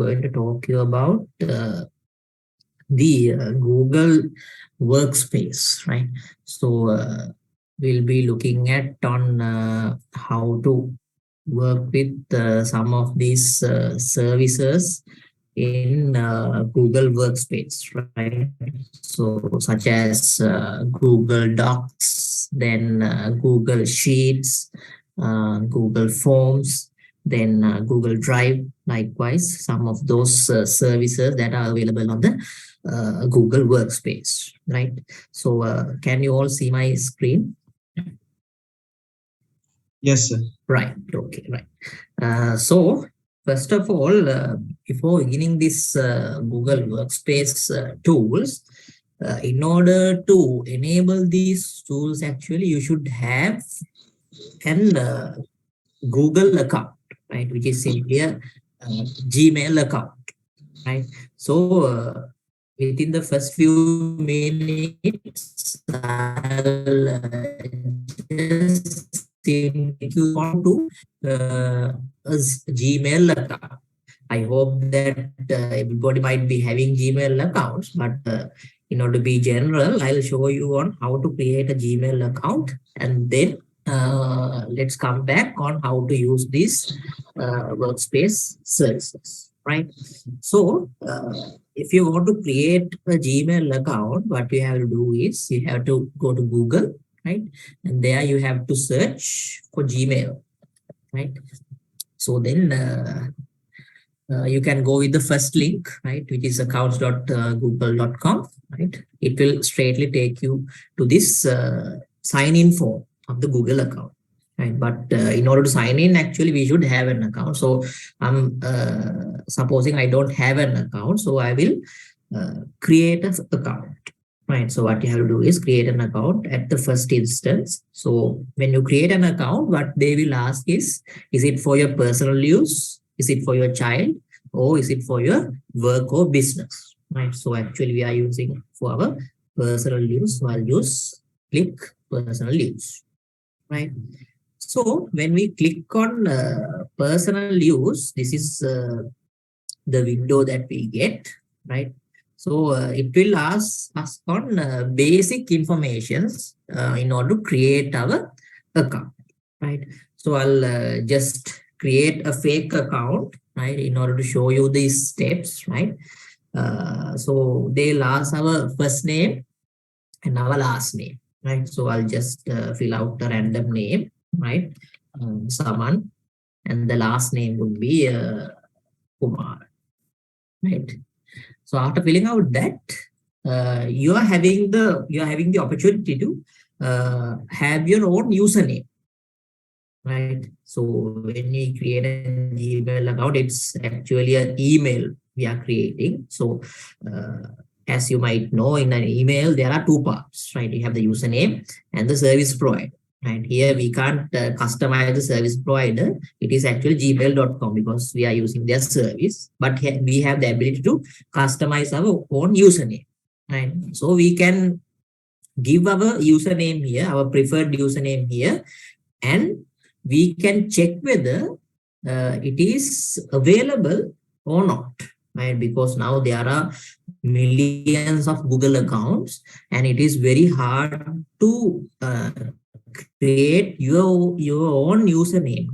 going to talk you about the Google Workspace, right? So we'll be looking at on how to work with some of these services in Google Workspace, right? So such as Google Docs, then Google Sheets, Google Forms, then Google Drive. Likewise, some of those services that are available on the Google Workspace, right? So can you all see my screen? Yes, sir. Right. Okay. Right. So first of all, before beginning this Google Workspace tools, in order to enable these tools, actually, you should have an Google account, right? Which is simply a Gmail account, right? So within the first few minutes, I'll just take you on to a Gmail account. I hope that everybody might be having Gmail accounts, but in order to be general, I'll show you on how to create a Gmail account, and then let's come back on how to use these workspace services, right? So if you want to create a Gmail account, what you have to do is you have to go to Google, right? And there you have to search for Gmail, right? So then you can go with the first link, right, which is accounts.google.com, right? It will straightly take you to this sign in form of the Google account, right? But in order to sign in, actually, we should have an account. So I'm supposing I don't have an account, so I will create an account. Right. So what you have to do is create an account at the first instance. So when you create an account, what they will ask is it for your personal use? Is it for your child? Or is it for your work or business? Right. So actually we are using for our personal use. So I'll use click personal use. Right. So when we click on personal use, this is the window that we get, right? So it will ask us on basic informations in order to create our account, right? So I'll just create a fake account, right, in order to show you these steps, right? So they'll ask our first name and our last name, right? So I'll just fill out a random name, right? Saman, and the last name would be Kumar, right? So after filling out that, you are having the opportunity to have your own username, right? So when you create a Gmail account, it's actually an email we are creating. So as you might know, in an email there are two parts, right? You have the username and the service provider. And here we can't customize the service provider. It is actually gmail.com because we are using their service. But we have the ability to customize our own username. Right? So we can give our username here, our preferred username here, and we can check whether it is available or not, right? Because now there are millions of Google accounts and it is very hard to create your own username,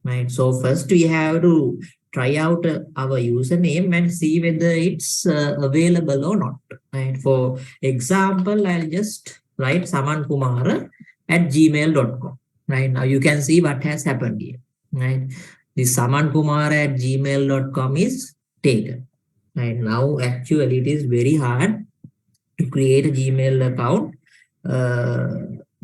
right? So first we have to try out our username and see whether it's available or not, right? For example, I'll just write samankumara@gmail.com. Right now you can see what has happened here, right? This samankumara@gmail.com is taken. Right now, actually, it is very hard to create a Gmail account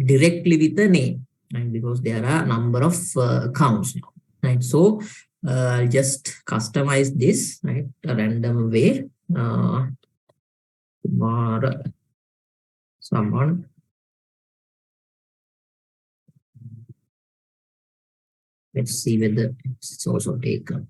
directly with the name, right? Because there are a number of accounts now, right? So I'll just customize this, right? A random way. Kumara, someone. Let's see whether it's also taken.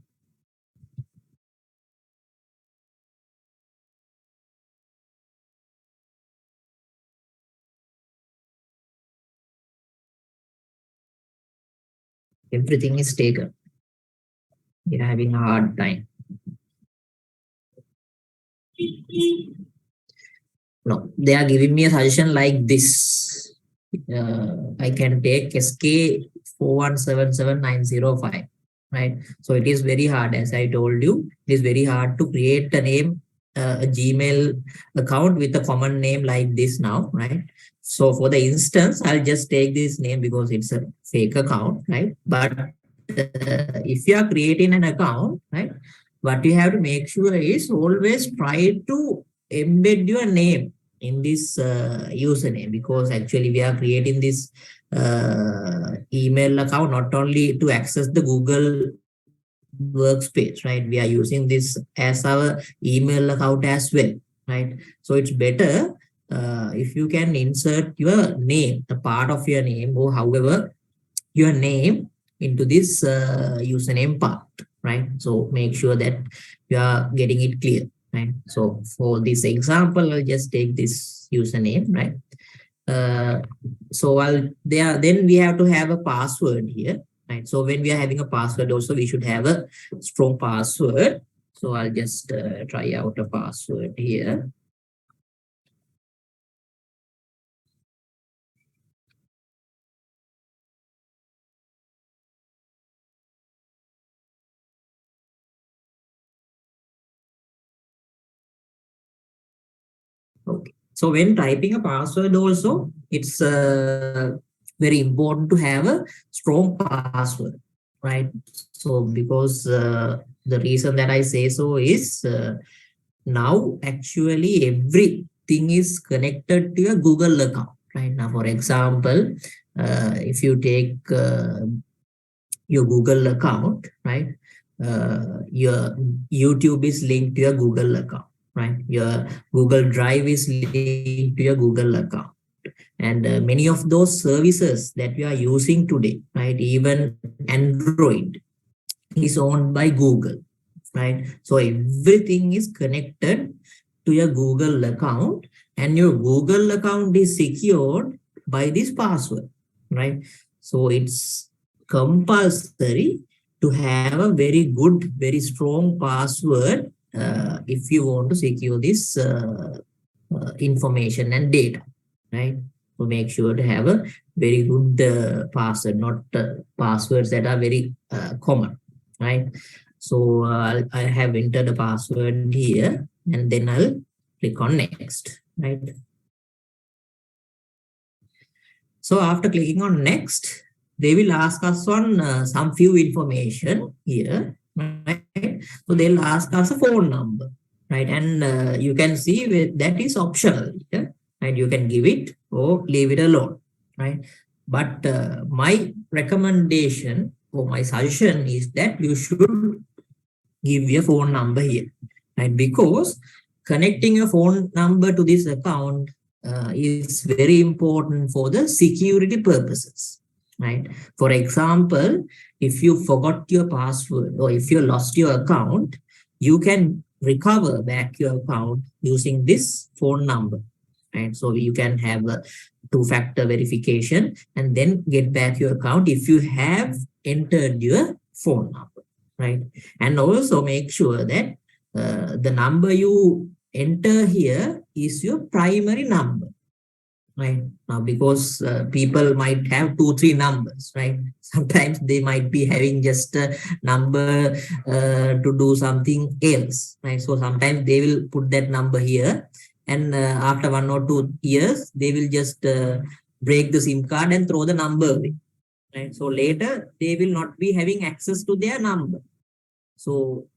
Everything is taken. We're having a hard time. No, they are giving me a suggestion like this. I can take SK 4177905, right? So it is very hard, as I told you, it is very hard to create a name, a Gmail account with a common name like this now, right? So for the instance, I'll just take this name because it's a fake account, right? But if you are creating an account, right, what you have to make sure is always try to embed your name in this username, because actually we are creating this email account not only to access the Google workspace, right? We are using this as our email account as well, right? So it's better if you can insert your name, a part of your name, or however your name into this username part, right? So make sure that you are getting it clear, right? So for this example, I'll just take this username, right? Uh, so then we have to have a password here, right? So when we are having a password also, we should have a strong password. So I'll just try out a password here. Okay. So when typing a password also, it's very important to have a strong password, right? So because the reason that I say so is now actually everything is connected to your Google account, right? Now, for example, if you take your Google account, right? Your YouTube is linked to your Google account, right? Your Google Drive is linked to your Google account. And many of those services that we are using today, right? Even Android is owned by Google, right? So everything is connected to your Google account, and your Google account is secured by this password, right? So it's compulsory to have a very good, very strong password if you want to secure this information and data, right? So make sure to have a very good password, not passwords that are very common, right? So I have entered the password here, and then I'll click on next, right? So after clicking on next, they will ask us on some few information here, right? So they'll ask us a phone number, right? And you can see that is optional here, and you can give it or leave it alone, right? But my recommendation or my suggestion is that you should give your phone number here, right? Because connecting a phone number to this account is very important for the security purposes, right? For example, if you forgot your password or if you lost your account, you can recover back your account using this phone number, right? So you can have a two-factor verification and then get back your account if you have entered your phone number, right? And also make sure that the number you enter here is your primary number, right? Now, because people might have 2 3 numbers, right? Sometimes they might be having just a number to do something else, right? So sometimes they will put that number here, and after 1 or 2 years they will just break the SIM card and throw the number away, right? So later they will not be having access to their number. So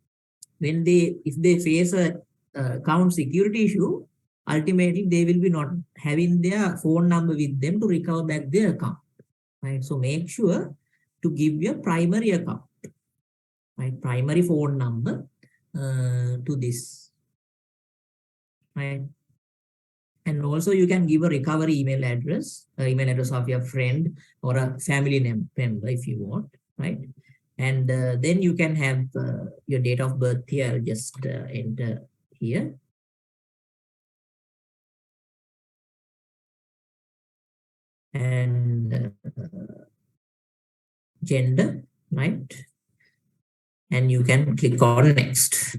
if they face a account security issue, ultimately they will be not having their phone number with them to recover back their account, right? So make sure to give your primary account, right? Primary phone number to this, right? And also you can give a recovery email address of your friend or a family member if you want, right? And then you can have your date of birth here. I'll just enter here. And gender, right? And you can click on next.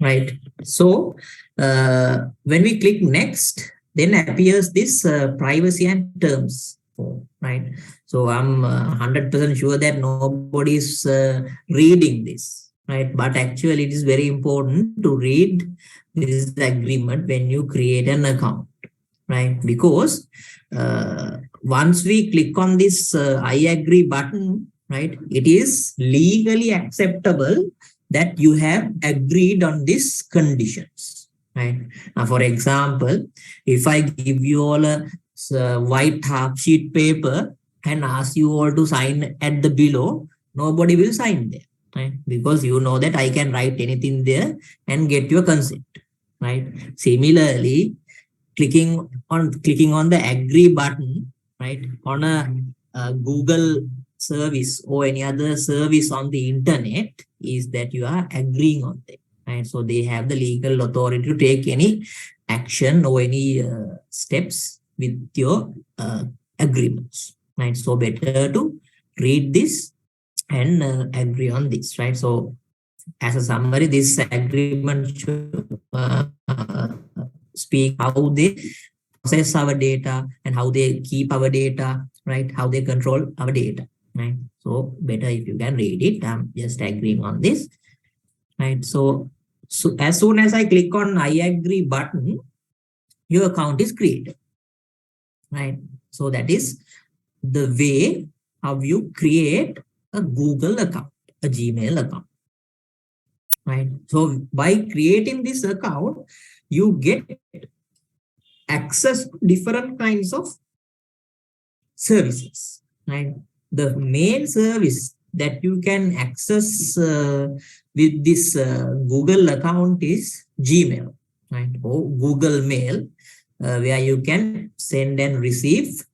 right? So when we click next, then appears this privacy and terms form, right? So I'm 100% sure that nobody is reading this, right? But actually it is very important to read this agreement when you create an account, right? Because once we click on this I agree button, right, it is legally acceptable that you have agreed on these conditions, right? Now, for example, if I give you all a white half sheet paper and ask you all to sign at the below, nobody will sign there, right? Because you know that I can write anything there and get your consent, right? Similarly, clicking on the agree button, right, on a Google service or any other service on the internet, is that you are agreeing on them, right? So they have the legal authority to take any action or any steps with your agreements, right? So better to read this and agree on this, right? So as a summary, this agreement should speak how they process our data and how they keep our data, right? How they control our data, right? So better if you can read it. I'm just agreeing on this, right? So as soon as I click on I agree button, your account is created, right? So that is the way how you create a Google account, a Gmail account, right? So by creating this account, you get access to different kinds of services, right? The main service that you can access with this Google account is Gmail, right? Or Google Mail, where you can send and receive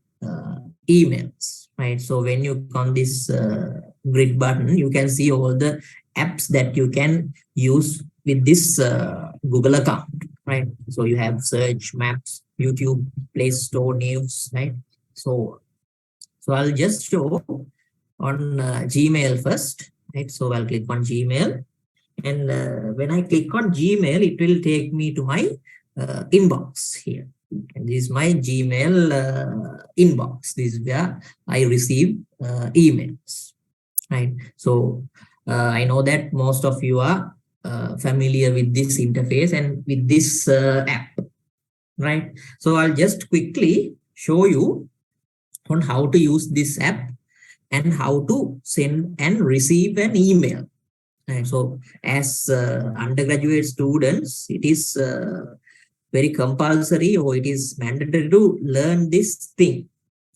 emails, right? So when you click on this grid button, you can see all the apps that you can use with this Google account, right? So you have search, maps, YouTube, Play Store, news, right? So I'll just show on Gmail first, right? So I'll click on Gmail, and when I click on Gmail, it will take me to my inbox here. And this is my Gmail inbox. This is where I receive emails, right? So I know that most of you are familiar with this interface and with this app, right? So I'll just quickly show you on how to use this app and how to send and receive an email. And so as undergraduate students, it is very compulsory or it is mandatory to learn this thing,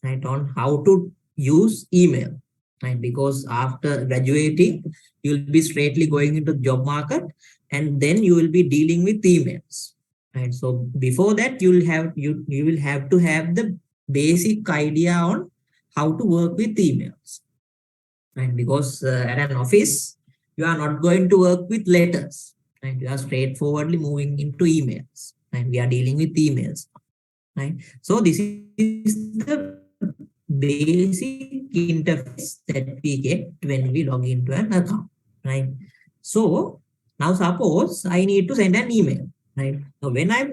right, on how to use email, right? Because after graduating, you'll be straightly going into the job market and then you will be dealing with emails, right? So before that, you will have to have the basic idea on how to work with emails, right? Because at an office, you are not going to work with letters, right? You are straightforwardly moving into emails, and we are dealing with emails, right? So this is the basic interface that we get when we log into an account, right? So now suppose I need to send an email, right? So when I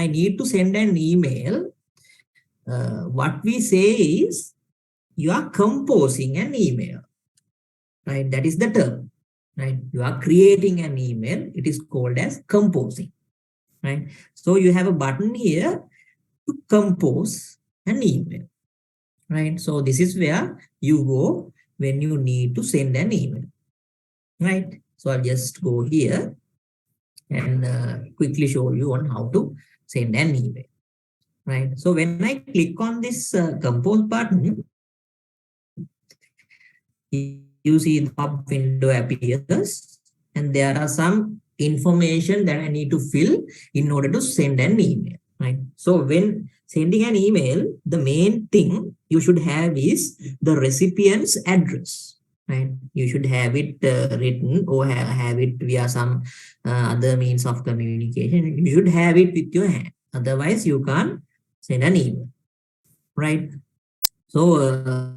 need to send an email, what we say is you are composing an email, right? That is the term, right? You are creating an email. It is called as composing, right? So you have a button here to compose an email, right? So this is where you go when you need to send an email, right? So I'll just go here and quickly show you on how to send an email, right? So when I click on this compose button, you see the pop window appears, and there are some information that I need to fill in order to send an email, right? So when sending an email, the main thing you should have is the recipient's address, right? You should have it written or have it via some other means of communication. You should have it with your hand. Otherwise, you can't send an email, right? So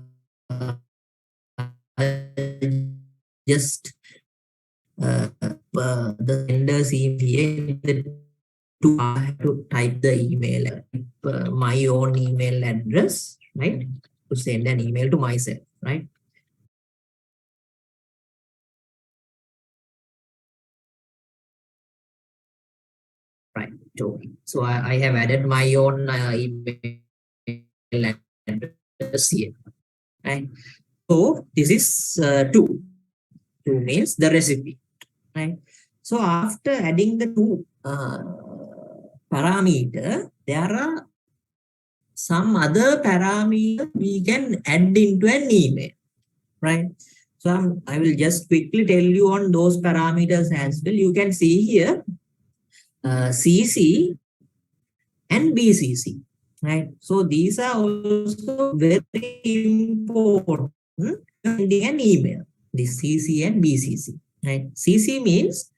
just show you on how to the sender's email here, I have to type the email, my own email address, right? To send an email to myself, right? Right. So I have added my own email address here, right? So this is two. Two means the recipe, right? So after adding the two parameter, there are some other parameter we can add into an email, right? So I will just quickly tell you on those parameters as well. You can see here CC and BCC, right? So these are also very important in an email, the CC and BCC, right? CC means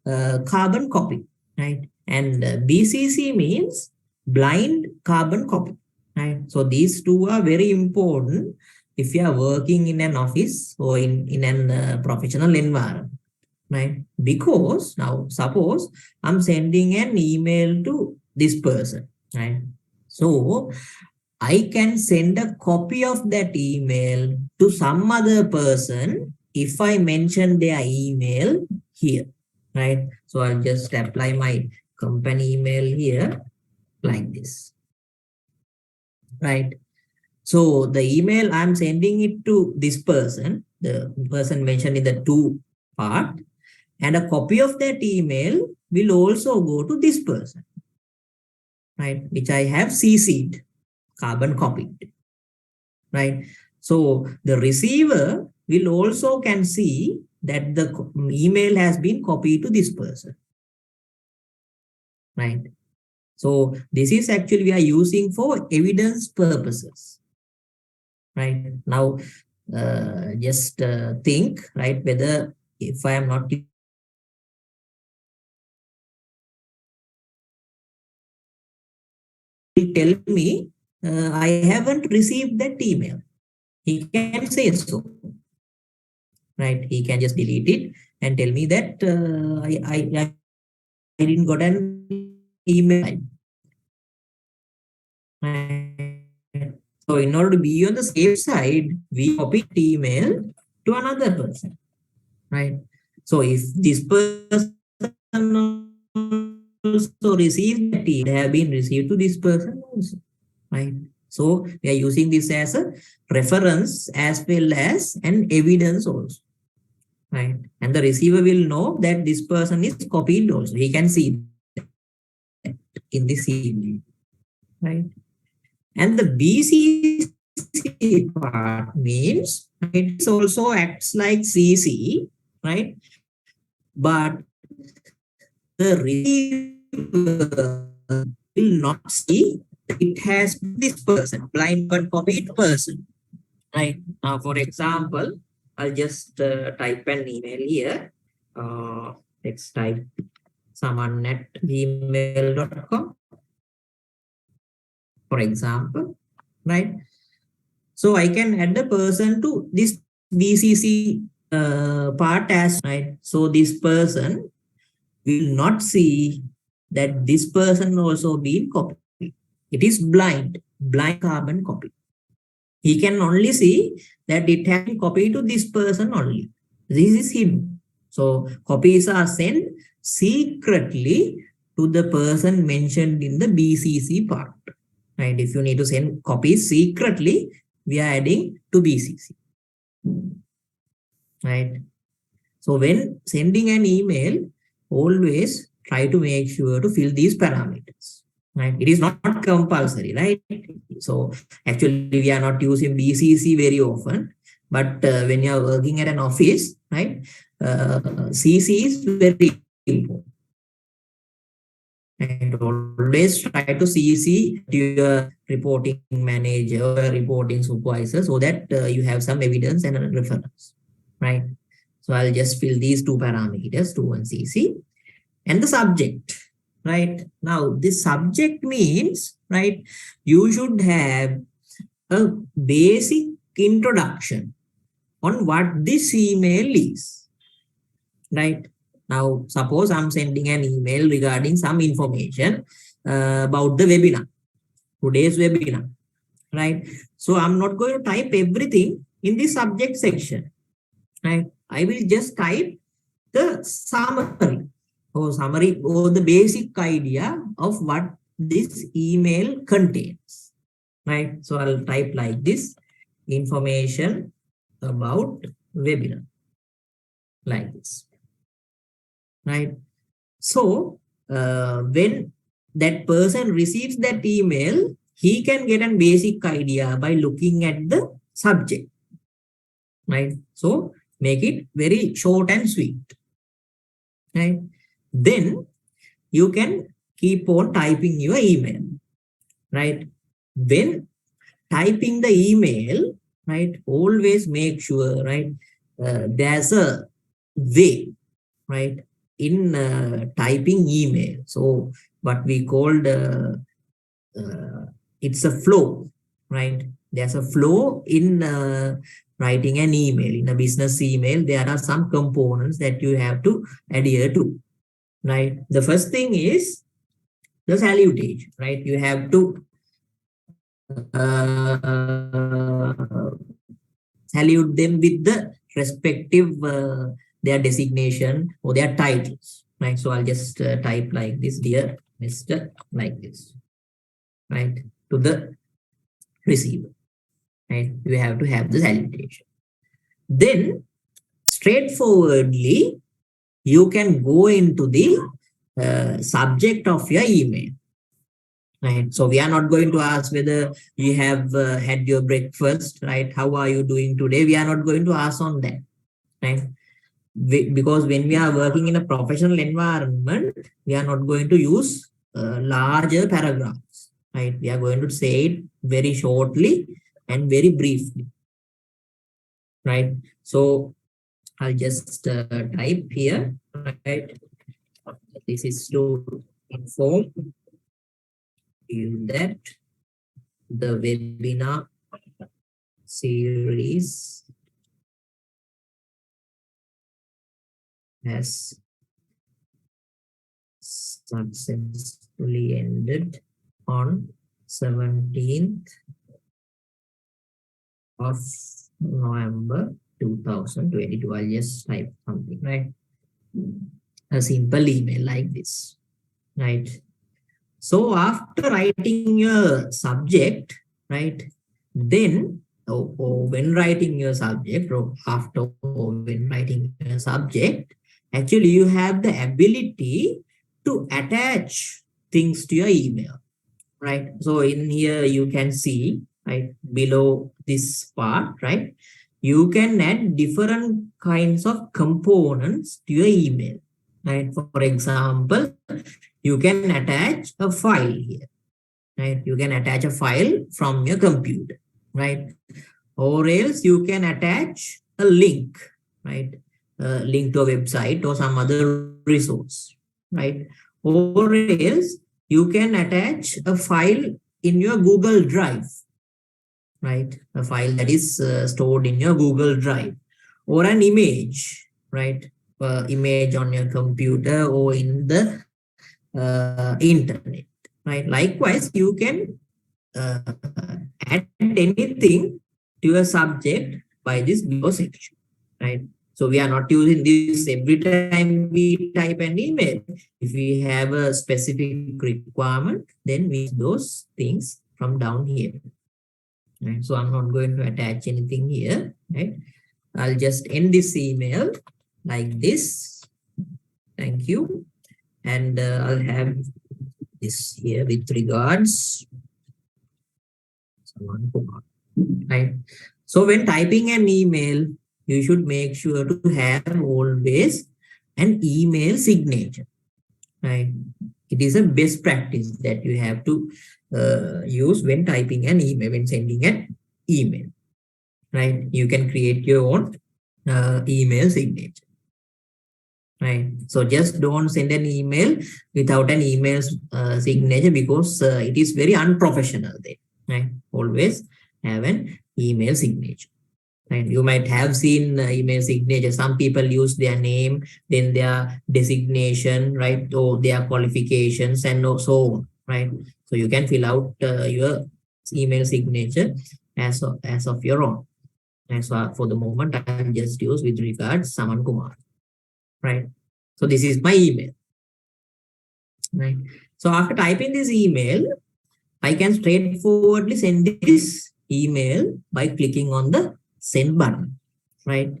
carbon copy, right? And BCC means blind carbon copy, right? So these two are very important if you are working in an office or in an professional environment, right? Because now suppose I'm sending an email to this person, right? So I can send a copy of that email to some other person if I mention their email here, right? So I'll just apply my company email here like this, right? So the email I'm sending it to this person, the person mentioned in the two part, and a copy of that email will also go to this person, right? Which I have CC'd, carbon copied, right? So the receiver will also can see that the email has been copied to this person, right? So this is actually we are using for evidence purposes, right? Now, just think, right, whether if I am not tell me I haven't received that email. He can say so, right? He can just delete it and tell me that I didn't got an email. Right? So in order to be on the safe side, we copy the email to another person, right? So if this person also receives that email, they have been received to this person also, right? So we are using this as a reference as well as an evidence also, right? And the receiver will know that this person is copied also. He can see that in this email, right? And the BCC part means it also acts like CC, right? But the receiver will not see it has this person, blind but copied person, right? Now, for example, I'll just type an email here. Let's type saman@gmail.com, for example, right? So I can add the person to this BCC part as, right? So this person will not see that this person also been copied. It is blind carbon copy. He can only see that it has been copied to this person only. This is hidden. So copies are sent secretly to the person mentioned in the BCC part. Right? If you need to send copies secretly, we are adding to BCC. Right? So when sending an email, always try to make sure to fill these parameters. Right? It is not compulsory, right? So actually we are not using BCC very often, but when you are working at an office, right, CC is very important. And always try to CC to your reporting manager or reporting supervisor so that you have some evidence and a reference, right? So I'll just fill these two parameters, 2 and CC, and the subject, right? Now this subject means, right, you should have a basic introduction on what this email is, right? Now, suppose I'm sending an email regarding some information about the webinar, today's webinar, right? So I'm not going to type everything in the subject section, right? I will just type the summary or the basic idea of what this email contains, right? So I'll type like this: information about webinar, like this, right? So when that person receives that email, he can get a basic idea by looking at the subject, right? So make it very short and sweet, right? Then you can keep on typing your email, right? When typing the email, right, always make sure, right, there's a way, right, in typing email. So what we called it's a flow, right? There's a flow in writing an email. In a business email, there are some components that you have to adhere to, right? The first thing is the salutation, right? You have to salute them with the respective their designation or their titles, right? So I'll just type like this: dear Mr. like this, right, to the receiver, right? You have to have the salutation. Then straightforwardly you can go into the subject of your email, right? So we are not going to ask whether you have had your breakfast, right? How are you doing today? We are not going to ask on that, right? Because when we are working in a professional environment, we are not going to use larger paragraphs, right? We are going to say it very shortly and very briefly, right? So I'll just type here, right? This is to inform you that the webinar series has successfully ended on 17th of November 2022. I'll just type something, right? A simple email like this, right? So after writing your subject, right, then or when writing your subject, or after or when writing your subject, actually you have the ability to attach things to your email, right? So in here you can see, right, below this part, right, you can add different kinds of components to your email, right? For example, you can attach a file here, right? You can attach a file from your computer, right? Or else you can attach a link, right? A link to a website or some other resource, right? Or else you can attach a file in your Google Drive, right? A file that is stored in your Google Drive, or an image, right? Image on your computer or in the internet, right? Likewise, you can add anything to a subject by this below section, right? So we are not using this every time we type an email. If we have a specific requirement, then we use those things from down here, right? So I'm not going to attach anything here, right? I'll just end this email like this. Thank you. And I'll have this here with regards. Right. So when typing an email, you should make sure to have always an email signature, right? It is a best practice that you have to use when typing an email, when sending an email, right? You can create your own email signature, right? So just don't send an email without an email signature, because it is very unprofessional there, right? Always have an email signature, Right? You might have seen email signature. Some people use their name, then their designation, right, or their qualifications, and so on, right? So you can fill out your email signature as of your own. And so for the moment, I'll just use with regards Saman Kumar, right? So this is my email, right? So after typing this email, I can straightforwardly send this email by clicking on the send button, right?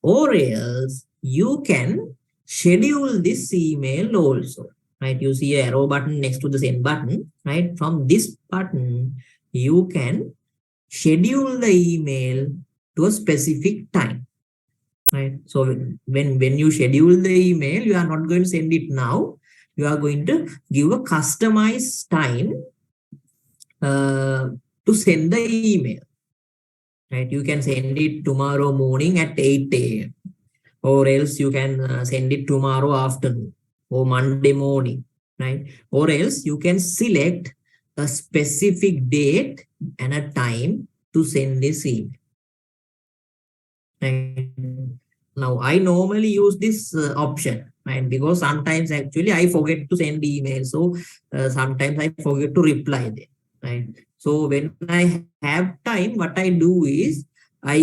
Or else you can schedule this email also, right? You see an arrow button next to the send button, right? From this button, you can schedule the email to a specific time, right? So when you schedule the email, you are not going to send it now. You are going to give a customized time to send the email, right? You can send it tomorrow morning at 8 a.m. or else you can send it tomorrow afternoon or Monday morning, right? Or else you can select a specific date and a time to send this email. Right? Now, I normally use this option, right? Because sometimes actually I forget to send email. So sometimes I forget to reply there, right? So when I have time, what I do is I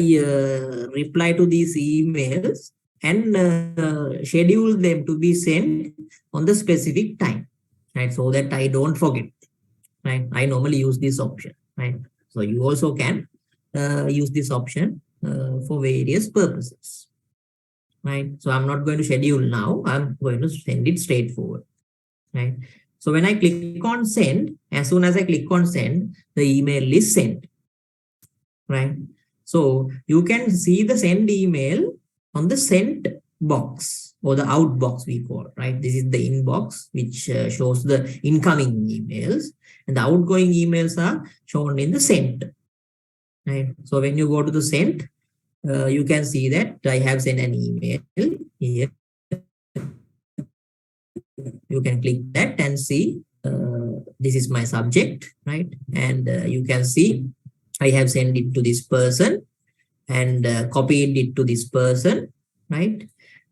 reply to these emails and schedule them to be sent on the specific time, right? So that I don't forget, right? I normally use this option, right? So you also can use this option for various purposes, right? So I'm not going to schedule now. I'm going to send it straightforward, right? So when I click on send, as soon as I click on send, the email is sent, right? So you can see the send email on the sent box or the out box we call, right? This is the inbox, which shows the incoming emails, and the outgoing emails are shown in the sent, right? So when you go to the sent, you can see that I have sent an email here. You can click that and see this is my subject, right? And you can see I have sent it to this person and copied it to this person, right?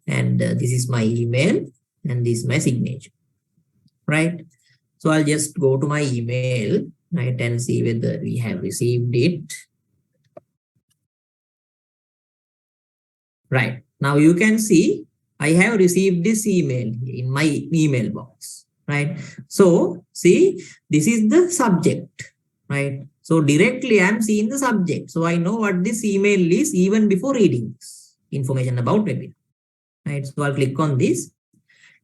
And this is my email and this is my signature, right? So I'll just go to my email, right, and see whether we have received it. Right. Now you can see I have received this email in my email box, right? So see, this is the subject, right? So directly I'm seeing the subject. So I know what this email is even before reading this information about webinar, right? So I'll click on this.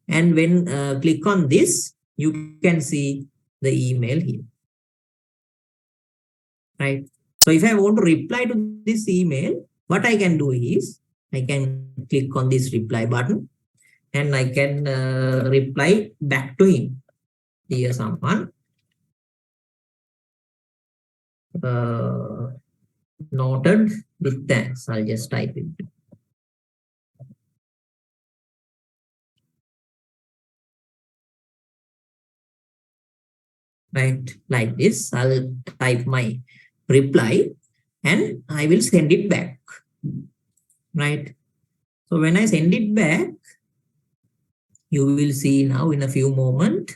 And when click on this, you can see the email here, right? So if I want to reply to this email, what I can do is I can click on this reply button and I can reply back to him. Dear someone, noted with thanks. I'll just type it. Right, like this. I'll type my reply and I will send it back. Right. So when I send it back, you will see now in a few moments.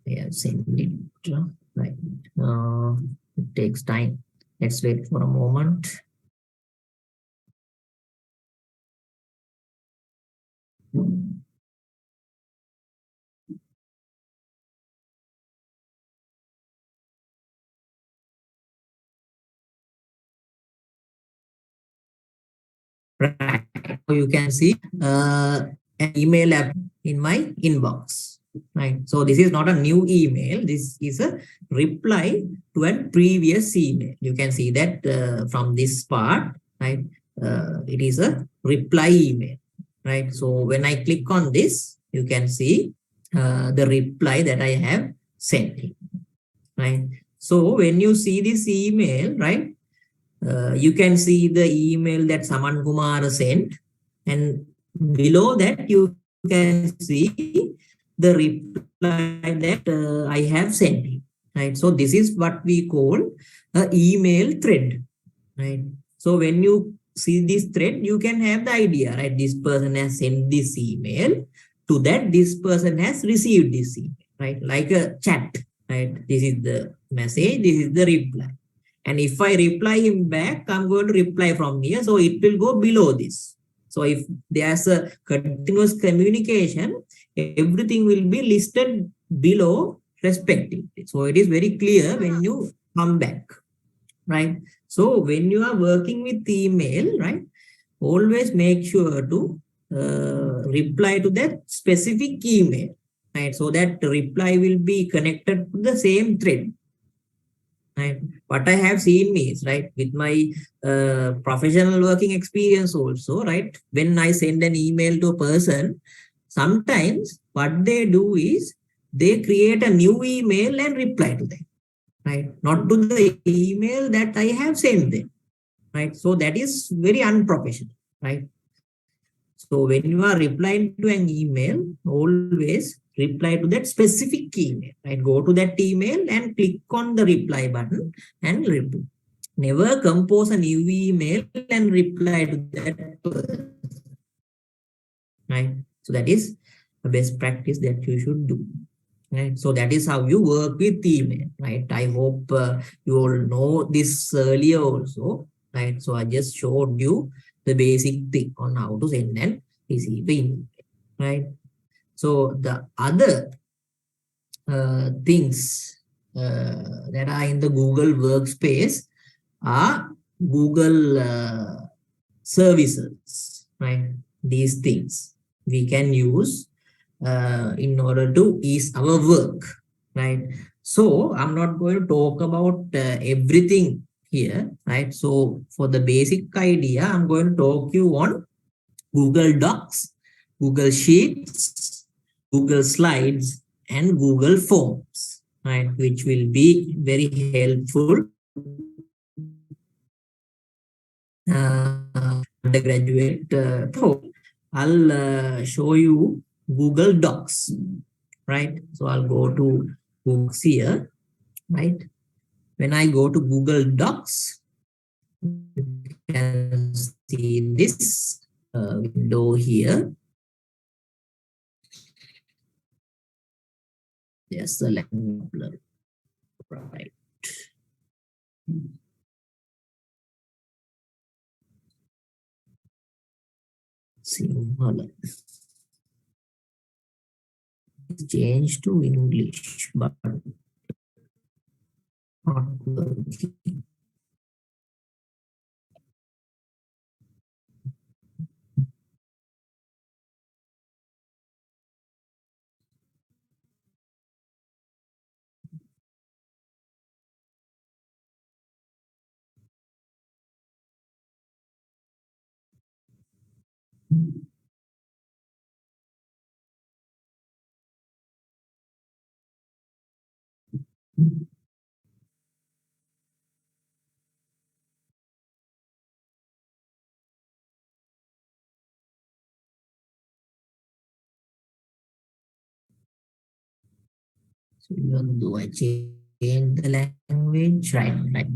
Yeah, send it. Right. It takes time. Let's wait for a moment. Right. So you can see an email app in my inbox. Right. So this is not a new email. This is a reply to a previous email. You can see that from this part, right? It is a reply email, right? So when I click on this, you can see the reply that I have sent him, right? So when you see this email, right? you can see the email that Saman Kumar sent, and below that you can see the reply that I have sent him, right? So this is what we call a email thread, right? So when you see this thread, you can have the idea, right? This person has sent this email, to that this person has received this email, right? Like a chat, right? This is the message, this is the reply. And if I reply him back, I'm going to reply from here. So it will go below this. So if there's a continuous communication, everything will be listed below respectively. So it is very clear when you come back, right? So when you are working with email, right, always make sure to reply to that specific email, right? So that reply will be connected to the same thread. Right. What I have seen is, right, with my professional working experience also, right, when I send an email to a person, sometimes what they do is they create a new email and reply to them, right, not to the email that I have sent them, right. So that is very unprofessional, right. So when you are replying to an email, always reply to that specific email, right? Go to that email and click on the reply button and reply. Never compose a new email and reply to that person, right? So that is the best practice that you should do, right? So that is how you work with email, right? I hope you all know this earlier also, right? So I just showed you the basic thing on how to send and receive email, right? So the other things that are in the Google workspace are Google services, right? These things we can use in order to ease our work, right? So I'm not going to talk about everything here, right? So for the basic idea, I'm going to talk you on Google Docs, Google Sheets, Google Slides, and Google Forms, right? Which will be very helpful undergraduate. So I'll show you Google Docs, right? So I'll go to Google here, right? When I go to Google Docs, you can see this window here. Yes, the language, right? Sinhala. Change to English, but not working. So even though I change the language, right,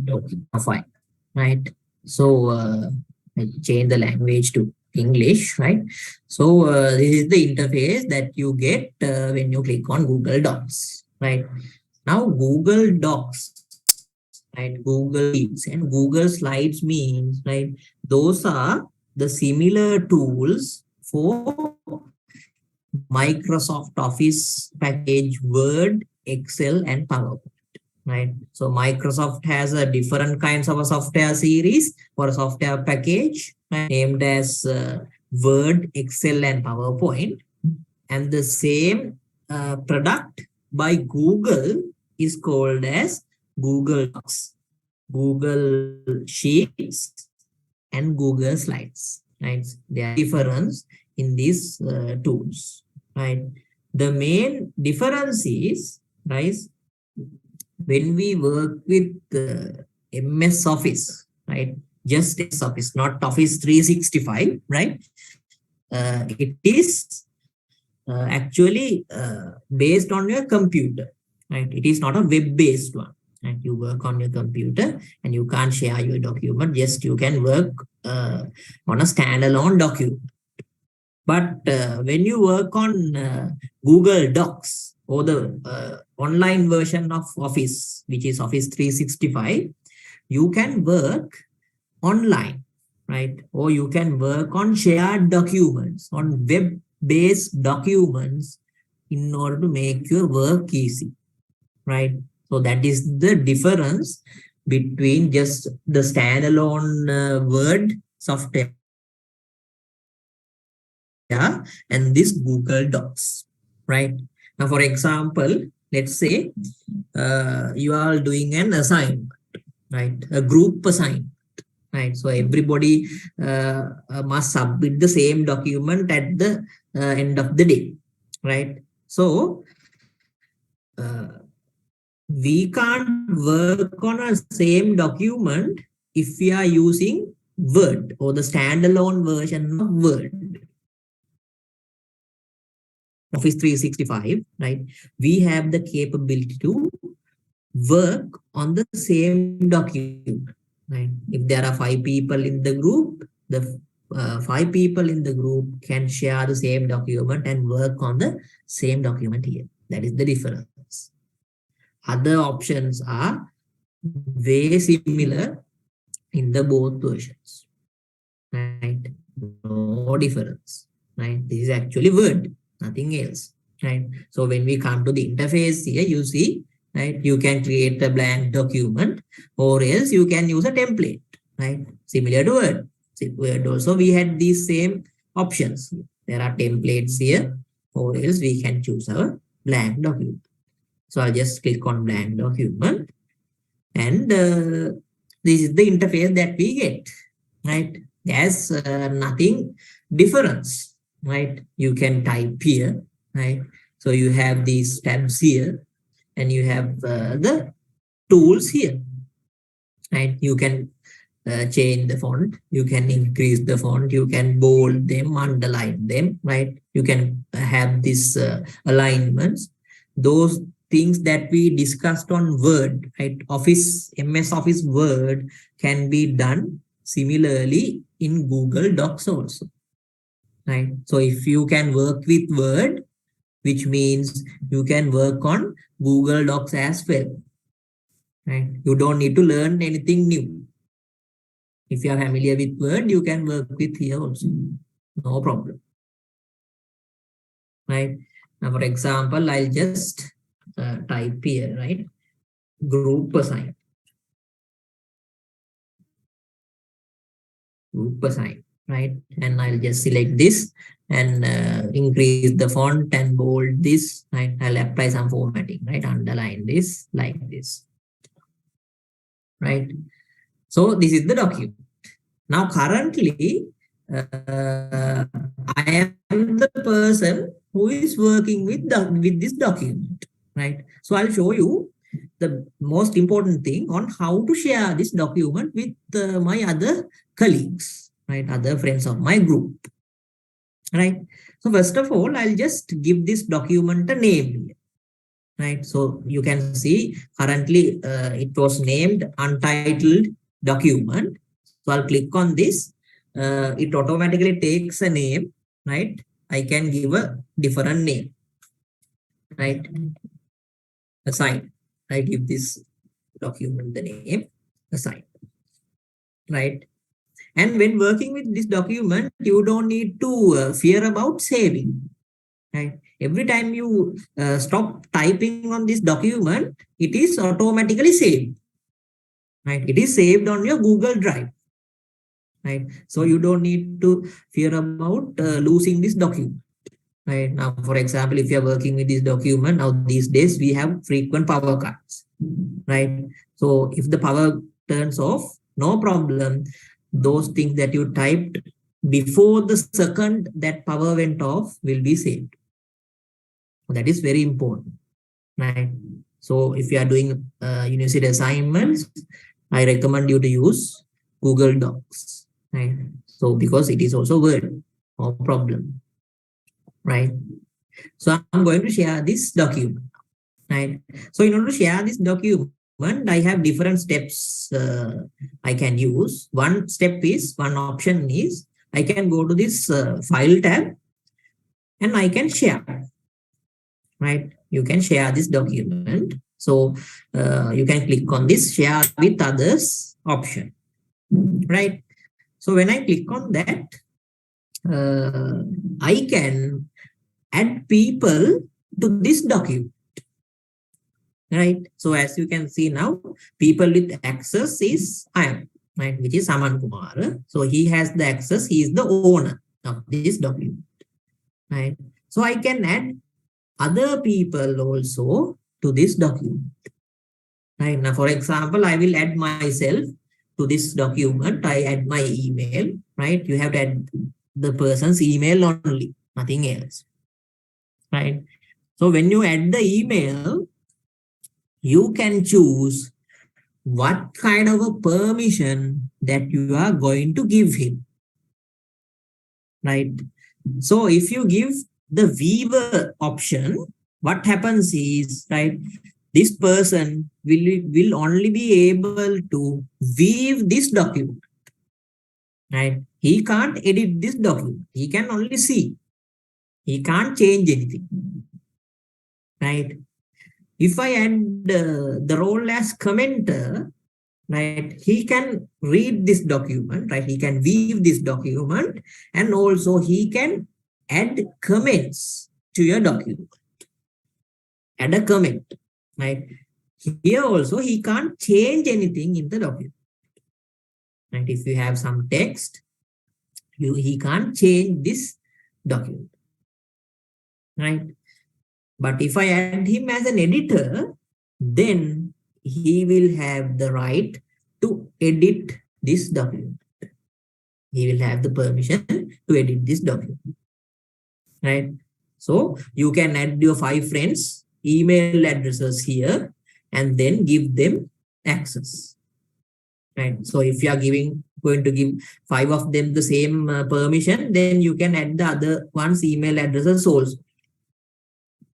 okay, fine, right. So I change the language to English, right. So this is the interface that you get when you click on Google Docs, right. Now Google Docs, right, Google Sheets and Google Slides means, right, those are the similar tools for Microsoft Office package Word, Excel, and PowerPoint, right? So Microsoft has a different kinds of a software series or a software package, right, named as Word, Excel, and PowerPoint. And the same product by Google is called as Google Docs, Google Sheets, and Google Slides, right? There are difference in these tools, right? The main difference is, right, when we work with MS Office, right? Just MS Office, not Office 365, right? It is actually based on your computer, right? It is not a web-based one. And you work on your computer and you can't share your document. Just you can work on a standalone document. But when you work on Google Docs or the online version of Office, which is Office 365, you can work online, right? Or you can work on shared documents, on web-based documents in order to make your work easy, right? So that is the difference between just the standalone Word software and this Google Docs, right? Now, for example, let's say you are doing an assignment, right? A group assignment, right? So everybody must submit the same document at the end of the day, right? So we can't work on a same document if we are using Word or the standalone version of Word. Office 365, right? We have the capability to work on the same document, right? If there are 5 people in the group, the 5 people in the group can share the same document and work on the same document here. That is the difference. Other options are way similar in the both versions, right? No difference, right? This is actually Word, nothing else, right? So when we come to the interface here, you see, right? You can create a blank document or else you can use a template, right? Similar to Word. See, Word also we had these same options. There are templates here or else we can choose our blank document. So I'll just click on blank document and this is the interface that we get, right? There's nothing difference, right? You can type here, right? So you have these tabs here and you have the tools here, right? You can change the font, you can increase the font, you can bold them, underline them, right? You can have these alignments. Those things that we discussed on Word, right? Office, MS Office Word can be done similarly in Google Docs also, right? So if you can work with Word, which means you can work on Google Docs as well, right? You don't need to learn anything new. If you are familiar with Word, you can work with here also. No problem. Right. Now, for example, I'll just type here, right? Group assign. Group assign, right? And I'll just select this and increase the font and bold this, right? I'll apply some formatting, right? Underline this like this, right? So this is the document. Now, currently, I am the person who is working with this document, right? So I'll show you the most important thing on how to share this document with my other colleagues, right? Other friends of my group, right? So first of all, I'll just give this document a name, right? So you can see currently it was named untitled document. So I'll click on this. It automatically takes a name, right? I can give a different name, right? Assign. I give this document the name assign, right? And when working with this document, you don't need to fear about saving, right? Every time you stop typing on this document, it is automatically saved, right? It is saved on your Google Drive, right? So you don't need to fear about losing this document, right? Now, for example, if you're working with this document, now these days we have frequent power cuts, right? So if the power turns off, no problem. Those things that you typed before the second that power went off will be saved. That is very important, right? So if you are doing university assignments, I recommend you to use Google Docs, right? So because it is also Word, no problem, right? So I'm going to share this document, right? So in order to share this document, I have different steps I can use. One option is I can go to this file tab and I can share, right? You can share this document. So you can click on this share with others option, right? So when I click on that, I can add people to this document, right? So as you can see now, people with access is I am, right, which is Saman Kumar. So he has the access, he is the owner of this document, right? So I can add other people also to this document, right? Now, for example, I will add myself to this document. I add my email, right? You have to add the person's email only, nothing else, right? So when you add the email, you can choose what kind of a permission that you are going to give him, right? So if you give the viewer option, what happens is, right, this person will only be able to view this document, right? He can't edit this document. He can only see. He can't change anything, right? If I add the role as commenter, right, he can read this document, right? He can view this document, and also he can add comments to your document. Add a comment, right? Here also he can't change anything in the document, right? If you have some text, he can't change this document, right? But if I add him as an editor, then he will have the right to edit this document. He will have the permission to edit this document, right? So you can add your 5 friends email addresses here and then give them access, right? So if you are going to give 5 of them the same permission, then you can add the other one's email addresses also,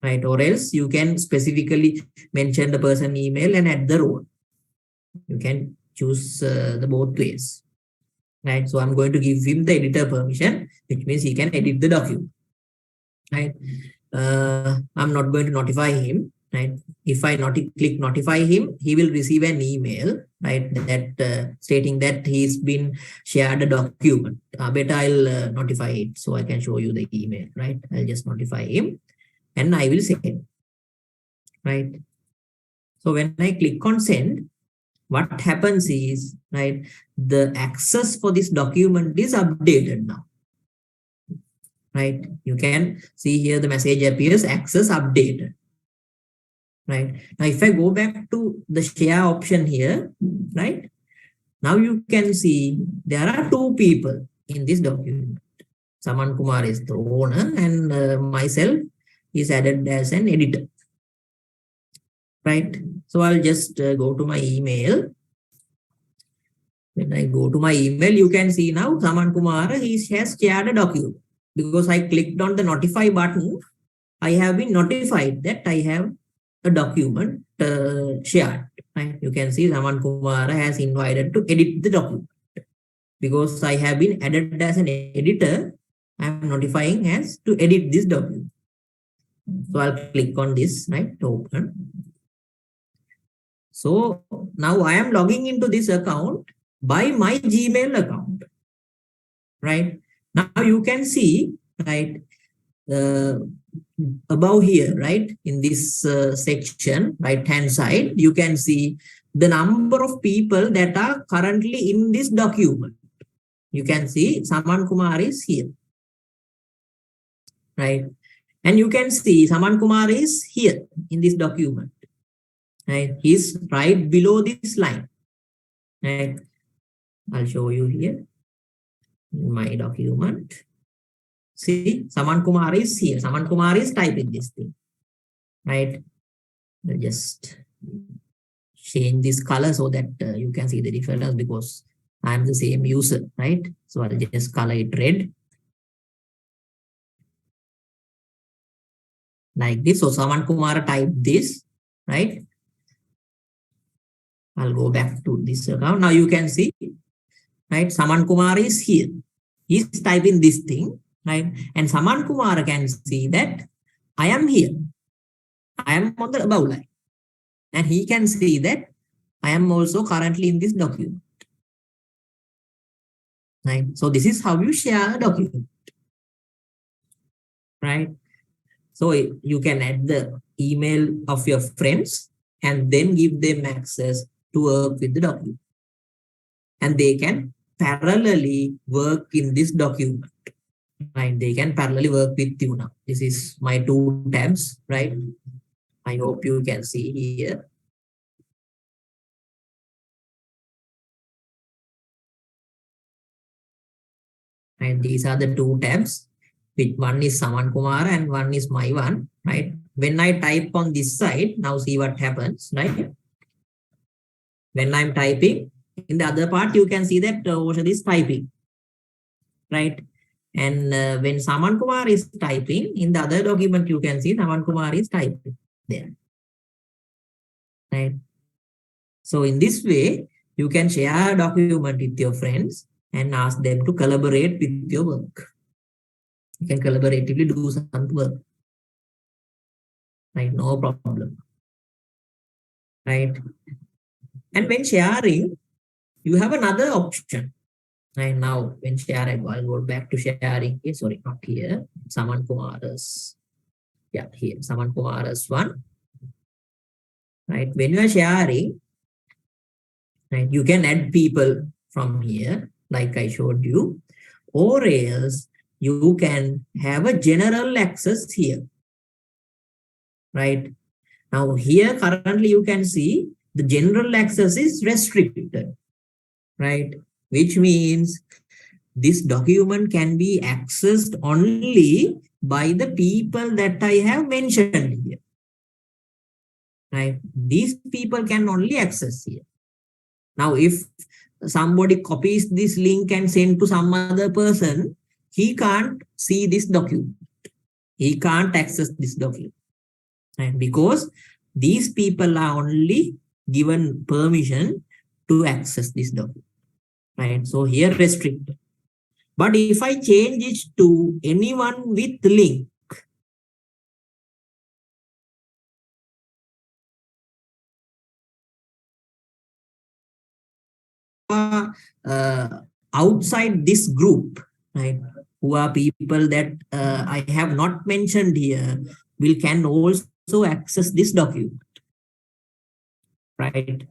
right? Or else you can specifically mention the person email and add the role. You can choose the both ways, right? So I'm going to give him the editor permission, which means he can edit the document, right? I'm not going to notify him, right? If I click notify him, he will receive an email, right, that stating that he's been shared a document. Better I'll notify it so I can show you the email, right? I'll just notify him and I will send, right? So when I click on send, what happens is, right, the access for this document is updated now, right? You can see here the message appears access updated, right? Now if I go back to the share option here, right, now you can see there are 2 people in this document. Saman Kumar is the owner and myself is added as an editor, right? So I'll just go to my email. When I go to my email, you can see now Saman Kumar has shared a document. Because I clicked on the notify button, I have been notified that I have a document shared. Right? You can see Saman Kumar has invited to edit the document. Because I have been added as an editor, I am notifying as to edit this document. So I'll click on this, right, to open. So now I am logging into this account by my Gmail account, right? Now you can see, right, above here, right, in this section, right hand side, you can see the number of people that are currently in this document. You can see Saman Kumar is here, right? And you can see Saman Kumar is here in this document, right? He's right below this line, right? I'll show you here in my document. See, Saman Kumar is here. Saman Kumar is typing this thing, right? I'll just change this color so that you can see the difference, because I'm the same user, right? So I'll just color it red like this. So Saman Kumar typed this, right? I'll go back to this account. Now you can see, right? Saman Kumar is here. He's typing this thing, right? And Saman Kumar can see that I am here. I am on the above line. And he can see that I am also currently in this document, right? So this is how you share a document, right? So you can add the email of your friends and then give them access to work with the document. And they can parallelly work in this document, right? They can parallelly work with you now. This is my 2 tabs, right? I hope you can see here. And these are the 2 tabs, which one is Saman Kumar and one is my one, right? When I type on this side, now see what happens, right? When I'm typing, in the other part, you can see that Oshad is typing, right? And when Saman Kumar is typing, in the other document, you can see Saman Kumar is typing there, right? So in this way, you can share a document with your friends and ask them to collaborate with your work. You can collaboratively do some work, right? No problem, right? And when sharing, you have another option. And now when sharing, I'll go back to sharing. Okay, sorry, not here. Saman Kumar's, yeah, here. Saman Kumar's one. Right. When you are sharing, right, you can add people from here, like I showed you, or else you can have a general access here. Right. Now here currently you can see the general access is restricted, right? Which means this document can be accessed only by the people that I have mentioned here, right? These people can only access here. Now, if somebody copies this link and send to some other person, he can't see this document. He can't access this document, right? Because these people are only given permission to access this document, right? So here restricted. But if I change it to anyone with link, uh, outside this group, right, who are people that I have not mentioned here, will can also access this document, right?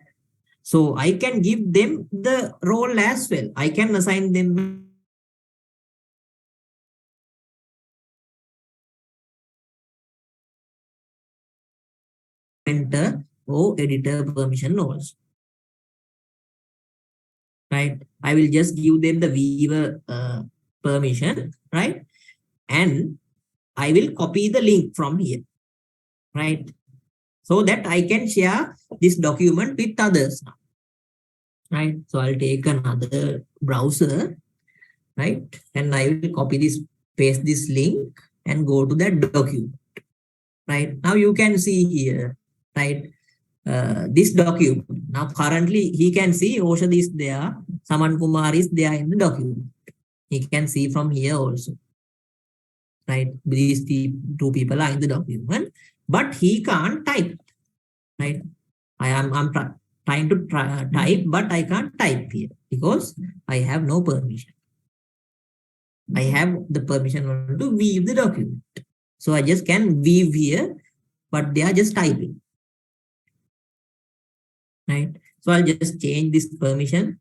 So I can give them the role as well. I can assign them enter or editor permission roles, right? I will just give them the viewer permission, right? And I will copy the link from here, right? So that I can share this document with others, right? So I'll take another browser, right? And I will copy this, paste this link and go to that document, right? Now you can see here, right? This document. Now currently he can see Oshad is there, Saman Kumar is there in the document. He can see from here also, right? These 2 people are in the document, but he can't type, right? I'm trying to type, but I can't type here because I have no permission. I have the permission to view the document. So I just can view here, but they are just typing, right? So I'll just change this permission.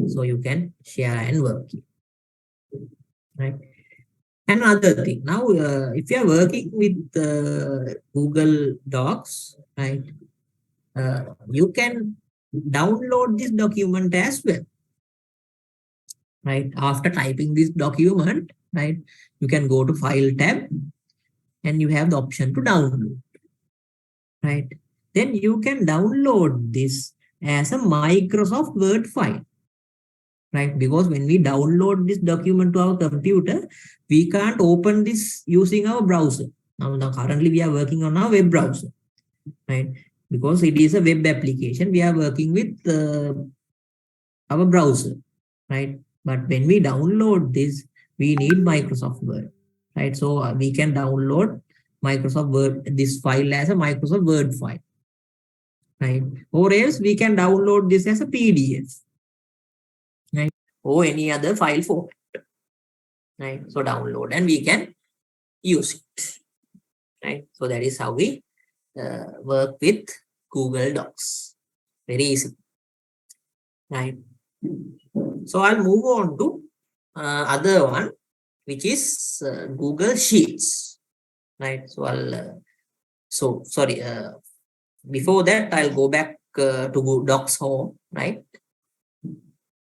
So you can share and work, right? Another thing, now if you are working with Google Docs, right, you can download this document as well, right? After typing this document, right, you can go to File tab and you have the option to download, right? Then you can download this as a Microsoft Word file, right? Because when we download this document to our computer, we can't open this using our browser. Now currently we are working on our web browser, right? Because it is a web application, we are working with our browser, right? But when we download this, we need Microsoft Word, right? So we can download Microsoft Word, this file as a Microsoft Word file, right? Or else we can download this as a PDF, right? Or any other file format, right? So download and we can use it, right? So that is how we work with Google Docs. Very easy, right? So I'll move on to other one, which is Google Sheets, right? So before that, I'll go back to Google Docs Home, right?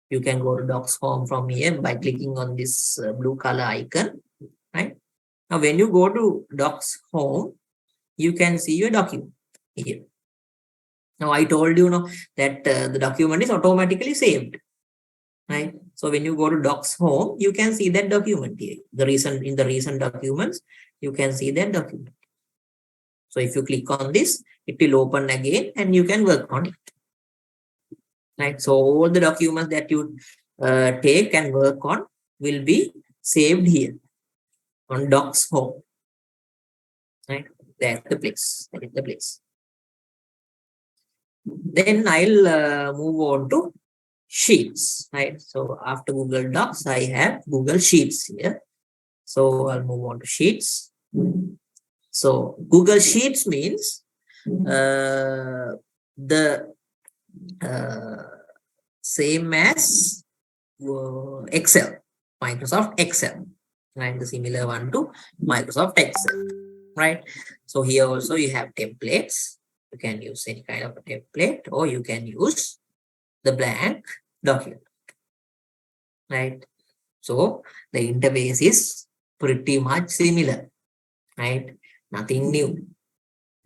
You can go to Docs Home from here by clicking on this blue color icon, right? Now, when you go to Docs Home, you can see your document here. Now, I told you that the document is automatically saved, right? So when you go to Docs Home, you can see that document here. In the recent documents, you can see that document. So if you click on this, it will open again and you can work on it, right? So all the documents that you take and work on will be saved here on Docs Home, right? That's the place. That is the place. Then I'll move on to Sheets, right? So after Google Docs, I have Google Sheets here. So I'll move on to Sheets. So Google Sheets means the same as Excel, Microsoft Excel, right? The similar one to Microsoft Excel, right? So here also you have templates. You can use any kind of a template or you can use the blank document, right? So the interface is pretty much similar, right? Nothing new,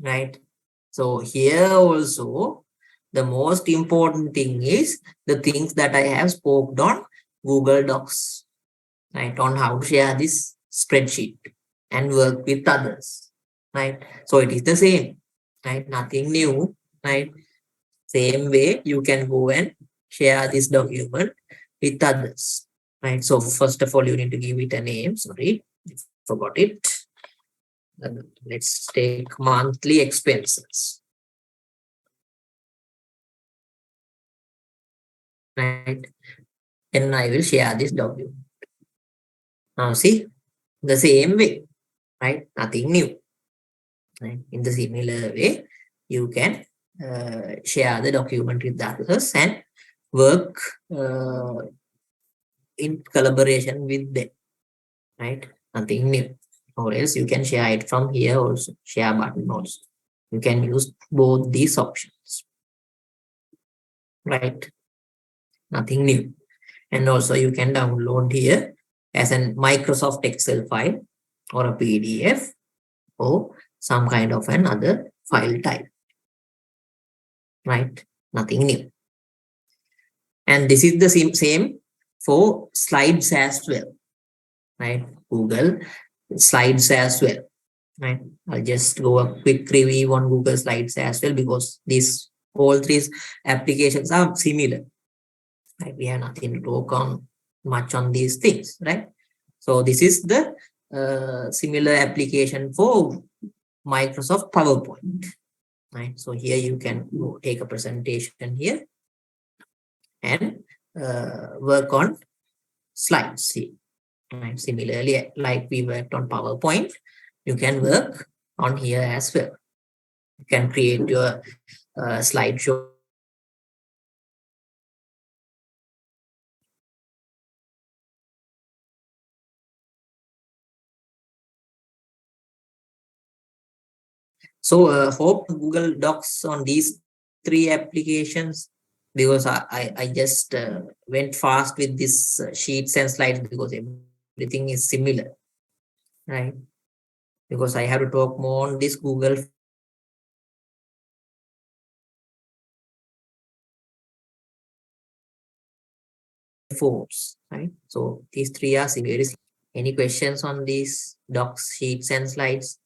right? So here also the most important thing is the things that I have spoke on Google Docs, right? On how to share this spreadsheet and work with others, right? So it is the same, right? Nothing new, right? Same way you can go and share this document with others, right? So first of all, you need to give it a name. Sorry, forgot it. Let's take monthly expenses, right? And I will share this document. Now see, the same way, right? Nothing new, right? In the similar way, you can share the document with others and work in collaboration with them, right? Nothing new. Or else you can share it from here also, share button also. You can use both these options, right? Nothing new. And also you can download here as a Microsoft Excel file or a PDF or some kind of another file type, right? Nothing new. And this is the same for slides as well, right? Google Slides as well, right? I'll just go a quick review on Google Slides as well because these all three applications are similar, right? We have nothing to talk on much on these things, right? So this is the similar application for Microsoft PowerPoint, right? So here you can go take a presentation here and work on slides here, right? Similarly, like we worked on PowerPoint, you can work on here as well. You can create your slideshow So hope Google Docs on these three applications, because I just went fast with this sheets and slides because everything is similar, right? Because I have to talk more on this Google Forms, right? So these three are very similar. Any questions on these docs, sheets, and slides?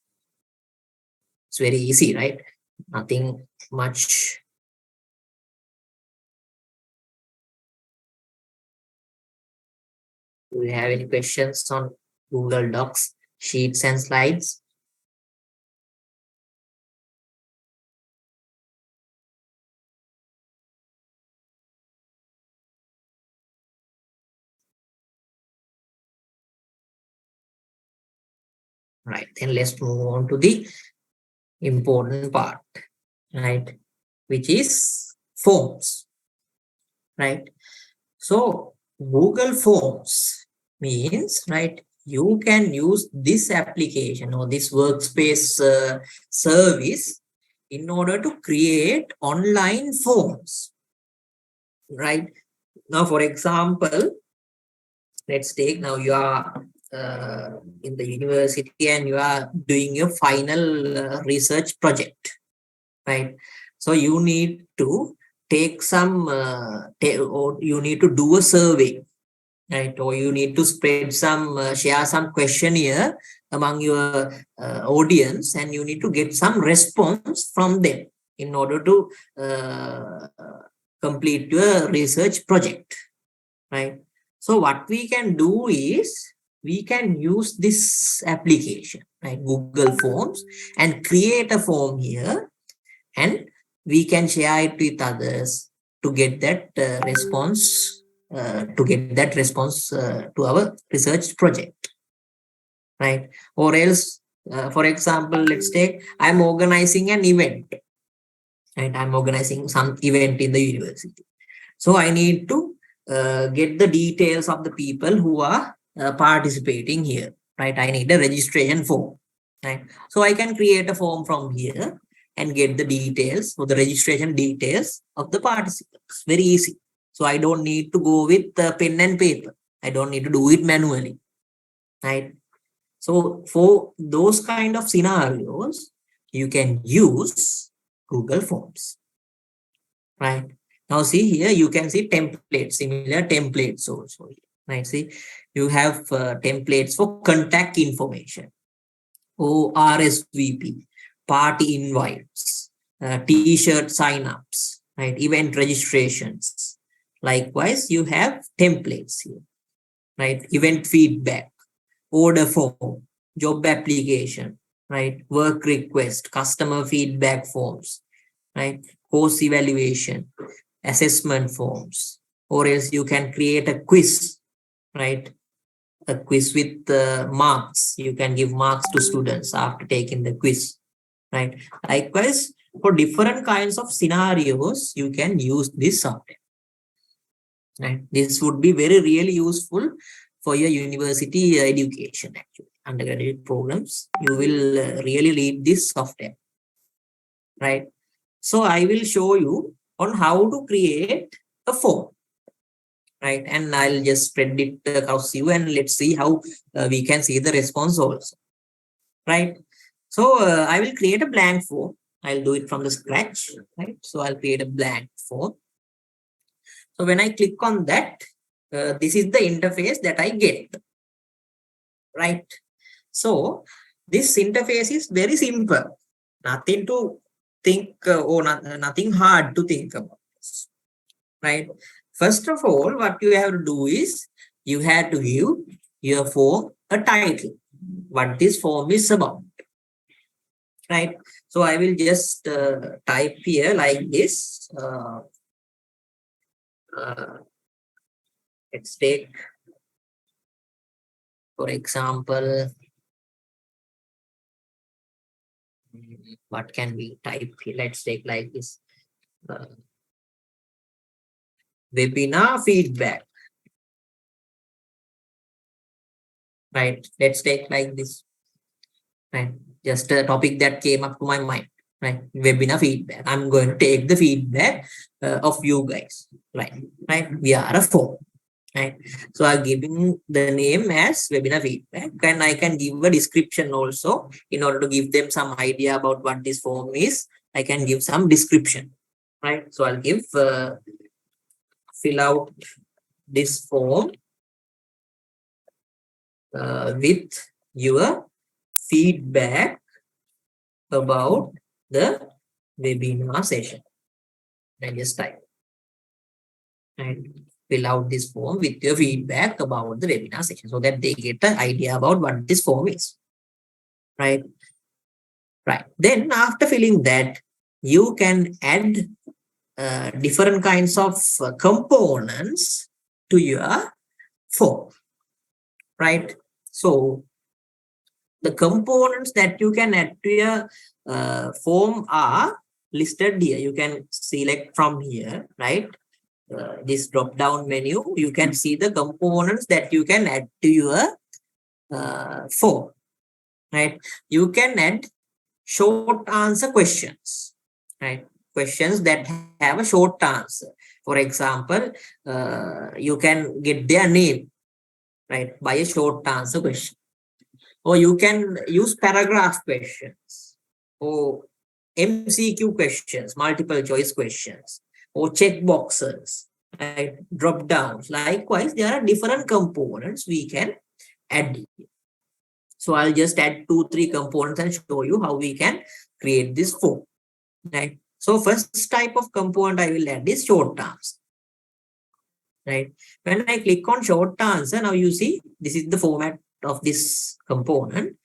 It's very easy, right? Nothing much. Do you have any questions on Google Docs, sheets, and slides? Right. Then let's move on to the important part, right? Which is forms, right? So Google Forms means, right, you can use this application or this workspace service in order to create online forms, right? Now, for example, let's take now you are in the university and you are doing your final research project, right? So you need to take some, or you need to do a survey, right? Or you need to spread some, share some questionnaire among your audience, and you need to get some response from them in order to complete your research project, right? So what we can do is we can use this application, right, Google Forms, and create a form here, and we can share it with others to get that response, to our research project, right? Or else, for example, let's take I'm organizing an event, right? I'm organizing some event in the university. So I need to get the details of the people who are participating here, right? I need a registration form, right? So I can create a form from here and get the details or the registration details of the participants. Very easy. So I don't need to go with pen and paper. I don't need to do it manually, right? So for those kind of scenarios, you can use Google Forms, right? Now see here, you can see templates, similar templates also, right? See, you have templates for contact information, ORSVP, party invites, t-shirt signups, right? Event registrations. Likewise, you have templates here, right? Event feedback, order form, job application, right? Work request, customer feedback forms, right? Course evaluation, assessment forms, or else you can create a quiz, right? A quiz with marks. You can give marks to students after taking the quiz, right? Likewise, for different kinds of scenarios, you can use this software, right? This would be very really useful for your university education, actually. Undergraduate programs, you will really need this software, right? So I will show you on how to create a form, right? And I'll just spread it across you and let's see how we can see the response also, right? So I will create a blank form. I'll do it from the scratch, right? So I'll create a blank form. So when I click on that, this is the interface that I get, right? So this interface is very simple, nothing to think or nothing hard to think about, right? First of all, what you have to do is you have to give your form a title, what this form is about, right? So I will just type here like this. Uh, let's take, for example, what can we type here? Let's take like this. Uh, Webinar feedback, right? Let's take like this, right? just a topic that came up to my mind, right? Webinar feedback. I'm going to take the feedback of you guys, right? We are a form, right? So I'm giving the name as webinar feedback, and I can give a description also in order to give them some idea about what this form is. I can give some description, right? So I'll give fill out this form with your feedback about the webinar session. And just type and fill out this form with your feedback about the webinar session so that they get an idea about what this form is. Right. Then after filling that, you can add different kinds of components to your form. Right. So the components that you can add to your form are listed here. You can select from here, right? This drop down menu, you can see the components that you can add to your form, right? You can add short answer questions, right? Questions that have a short answer. For example, you can get their name, right, by a short answer question. Or you can use paragraph questions or MCQ questions, multiple choice questions, or check boxes, right? Drop downs. Likewise, there are different components we can add. So I'll just add 2-3 components and show you how we can create this form, right? So first type of component I will add is short answer, right? When I click on short answer, now you see this is the format of this component.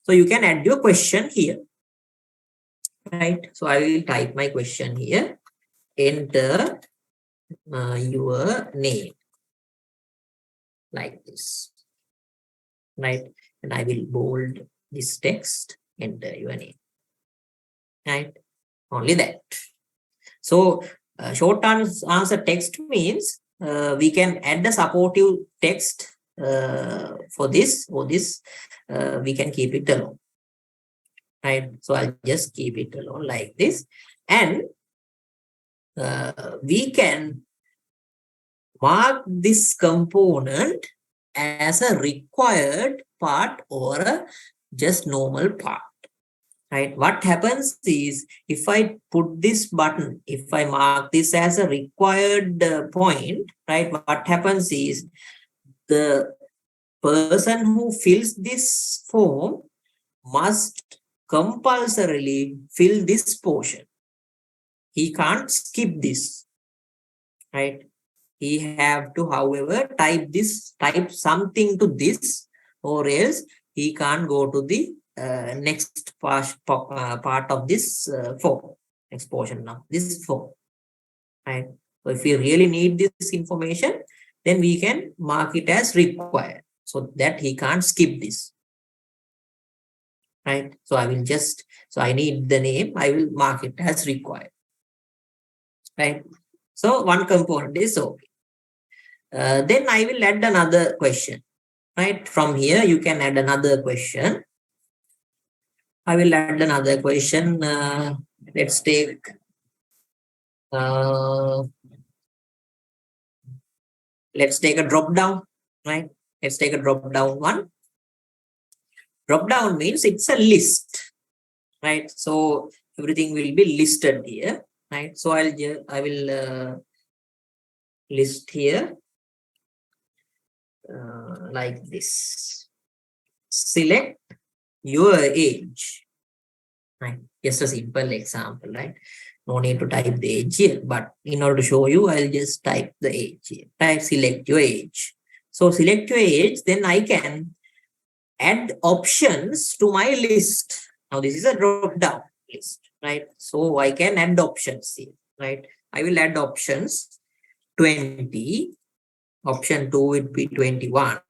So you can add your question here, right? So I will type my question here, enter your name like this, right? And I will bold this text, enter your name, right? Only that. So short answer text means we can add the supportive text for this, or this we can keep it alone, right? So I'll just keep it alone like this, and we can mark this component as a required part or a just normal part, right? What happens is, if I put this button, if I mark this as a required point, right, what happens is the person who fills this form must compulsorily fill this portion. He can't skip this, right? He have to, however, type something to this, or else he can't go to the next part of this form, next portion of this form, right? So if we really need this information, then we can mark it as required so that he can't skip this, right? So I need the name, I will mark it as required, right? So one component is okay. Then I will add another question, right? From here, you can add another question. I will add another question. Let's take a drop down, right? Let's take a drop down one. Drop down means it's a list, right? So everything will be listed here, right? So I will list here like this. Select your age, right? Just a simple example, right? No need to type the age here, but in order to show you, I'll just type the age here, right? Select your age. So select your age, then I can add options to my list. Now this is a drop down list, right? So I can add options here, right? I will add options 20, option 2 would be 21,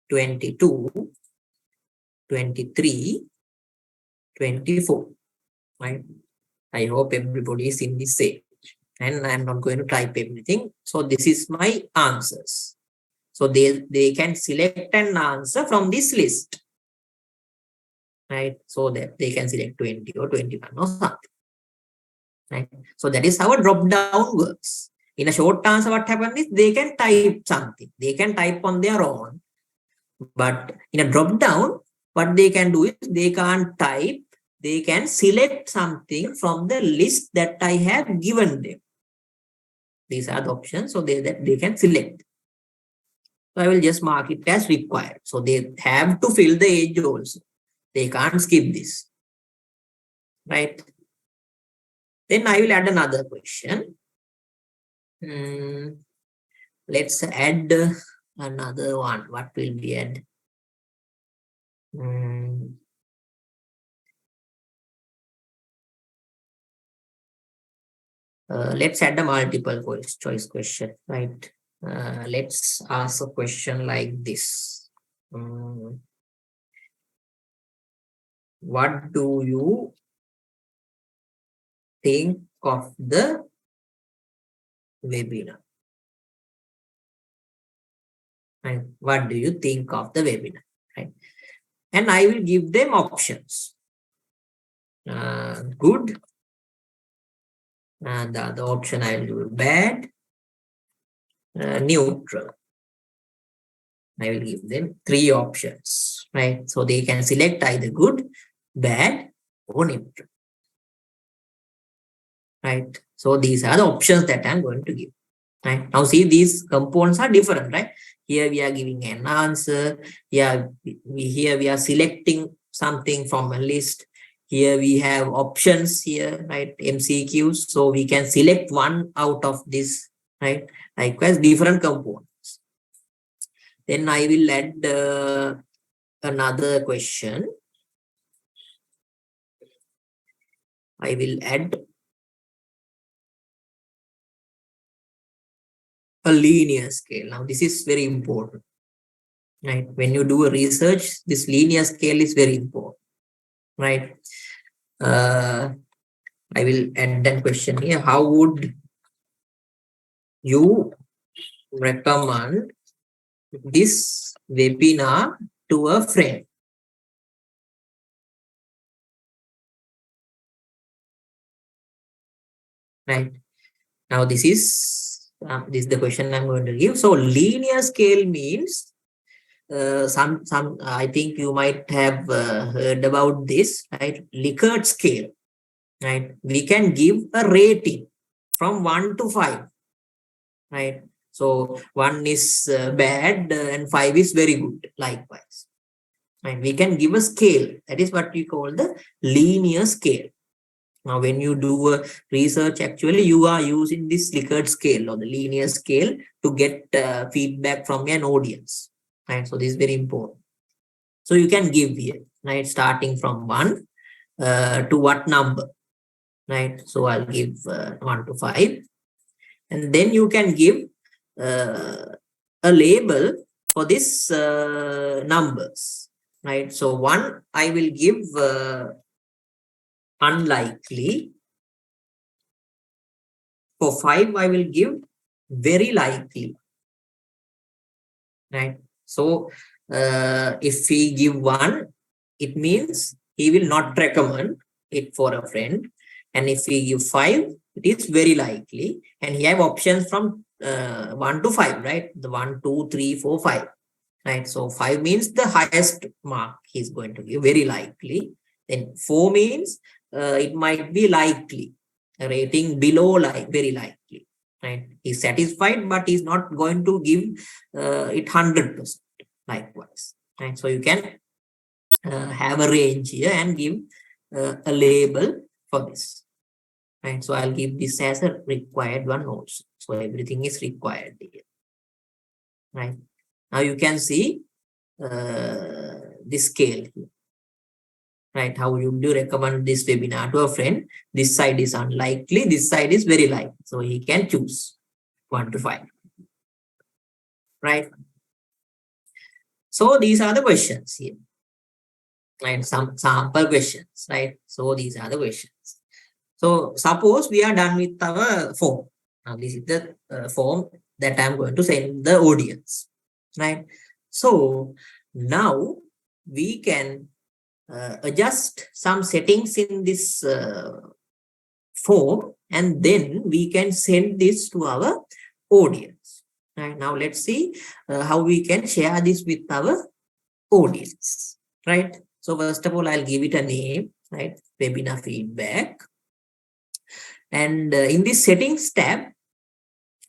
22, 23, 24, right? I hope everybody is in this stage, and I'm not going to type everything. So this is my answers. So they can select an answer from this list, right? So that they can select 20 or 21 or something, right? So that is how a drop down works. In a short answer, what happens is they can type something. They can type on their own. But in a drop down, what they can do is they can't type. They can select something from the list that I have given them. These are the options. So that they can select. So I will just mark it as required. So they have to fill the age also. They can't skip this, right? Then I will add another question. Let's add another one. What will we add? Let's add a multiple choice question, right? Let's ask a question like this. What do you think of the webinar? Right? What do you think of the webinar? Right? And I will give them options. Good. And the other option I will do bad. Neutral. I will give them 3 options, right? So they can select either good, bad, or neutral, right? So these are the options that I'm going to give, right? Now see, these components are different, right? Here we are giving an answer. Here we are selecting something from a list. Here we have options here, right? MCQs. So we can select one out of this, right? Likewise, different components. Then I will add another question. I will add a linear scale. Now, this is very important, right? When you do a research, this linear scale is very important, right? I will add that question here. How would you recommend this webinar to a friend? Right. Now, this is the question I'm going to give. So, linear scale means some I think you might have heard about this, right? Likert scale, right? We can give a rating from 1 to 5, right? So 1 is bad and 5 is very good, likewise, right? We can give a scale. That is what we call the linear scale. Now, when you do a research, actually, you are using this Likert scale or the linear scale to get feedback from an audience, right? So this is very important. So you can give here, right? Starting from 1 to what number, right? So I'll give 1 to 5. And then you can give a label for this numbers, right? So 1, I will give unlikely. For 5, I will give very likely, right? So if we give 1, it means he will not recommend it for a friend. And if we give 5, it is very likely. And he have options from 1 to 5, right? The 1, 2, 3, 4, 5, right? So 5 means the highest mark he's going to give, very likely. Then 4 means it might be likely, a rating below very likely, right? He's satisfied, but he's not going to give it 100%, likewise, right? So you can have a range here and give a label for this, right? So I'll give this as a required one also. So everything is required here, right? Now you can see this scale here, right? How you do recommend this webinar to a friend? This side is unlikely, this side is very likely. So he can choose 1 to 5, right? So these are the questions here, right? Some sample questions, right? So these are the questions. So suppose we are done with our form. Now this is the form that I'm going to send the audience, right? So now we can adjust some settings in this form, and then we can send this to our audience. Right, now let's see how we can share this with our audience. Right, so first of all, I'll give it a name, right? Webinar feedback. And in this settings tab,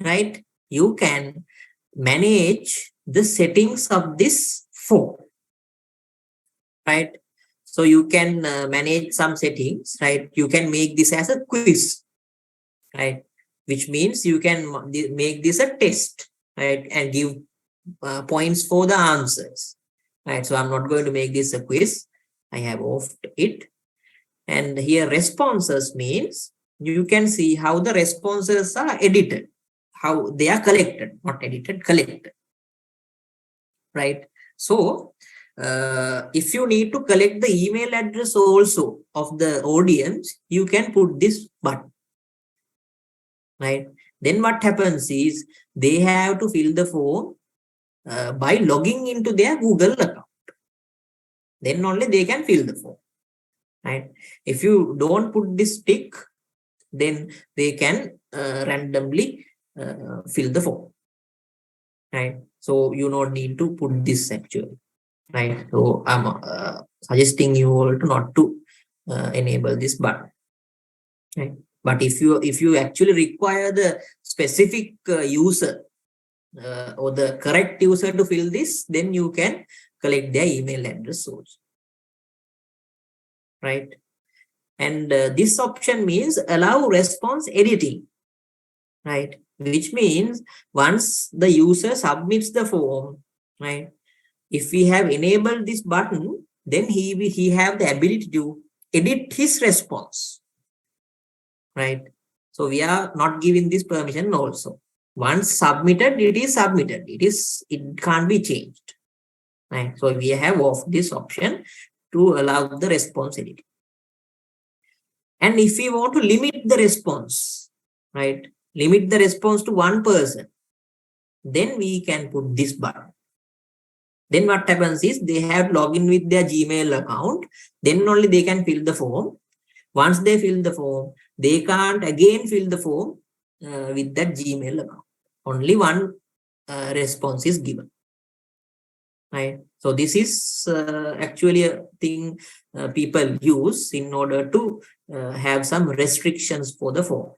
right, you can manage the settings of this form. Right, so you can manage some settings. Right, you can make this as a quiz, right, which means you can make this a test, right, and give points for the answers. Right, so I'm not going to make this a quiz. I have offed it. And here responses means you can see how the responses are edited, how they are collected, not edited, collected. Right, so if you need to collect the email address also of the audience, you can put this button. Right, then what happens is they have to fill the form by logging into their Google account. Then only they can fill the form. Right, if you don't put this tick, then they can randomly fill the form. Right, so you don't need to put this actually. Right, so I'm suggesting you all to not to enable this button. Right, but if you actually require the specific user or the correct user to fill this, then you can collect their email address also. Right, and this option means allow response editing. Right, which means once the user submits the form, right, if we have enabled this button, then he have the ability to edit his response. Right, so we are not giving this permission also. Once submitted, it is submitted. It can't be changed. Right, so we have off this option to allow the response editing. And if we want to limit the response, right, limit the response to one person, then we can put this button. Then what happens is they have login with their Gmail account, then only they can fill the form. Once they fill the form, they can't again fill the form with that Gmail account. Only one response is given. Right, so this is actually a thing people use in order to have some restrictions for the form,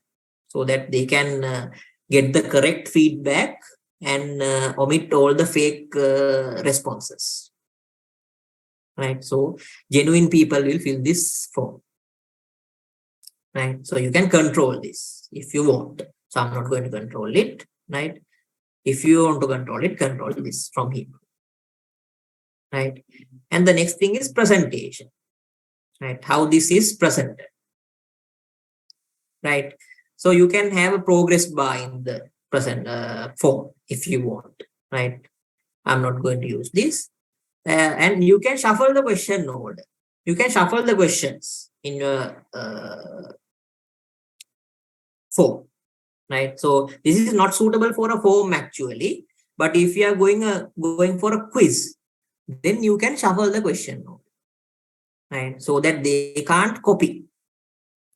so that they can get the correct feedback and omit all the fake responses. Right, so genuine people will fill this form. Right, so you can control this if you want. So I'm not going to control it. Right, if you want to control it, control this from here. Right, and the next thing is presentation. Right, how this is presented. Right, so you can have a progress bar in the present form if you want. Right, I'm not going to use this. And you can shuffle the question order. You can shuffle the questions in your form. Right, so this is not suitable for a form actually, but if you are going for a quiz, then you can shuffle the question order. Right, so that they can't copy.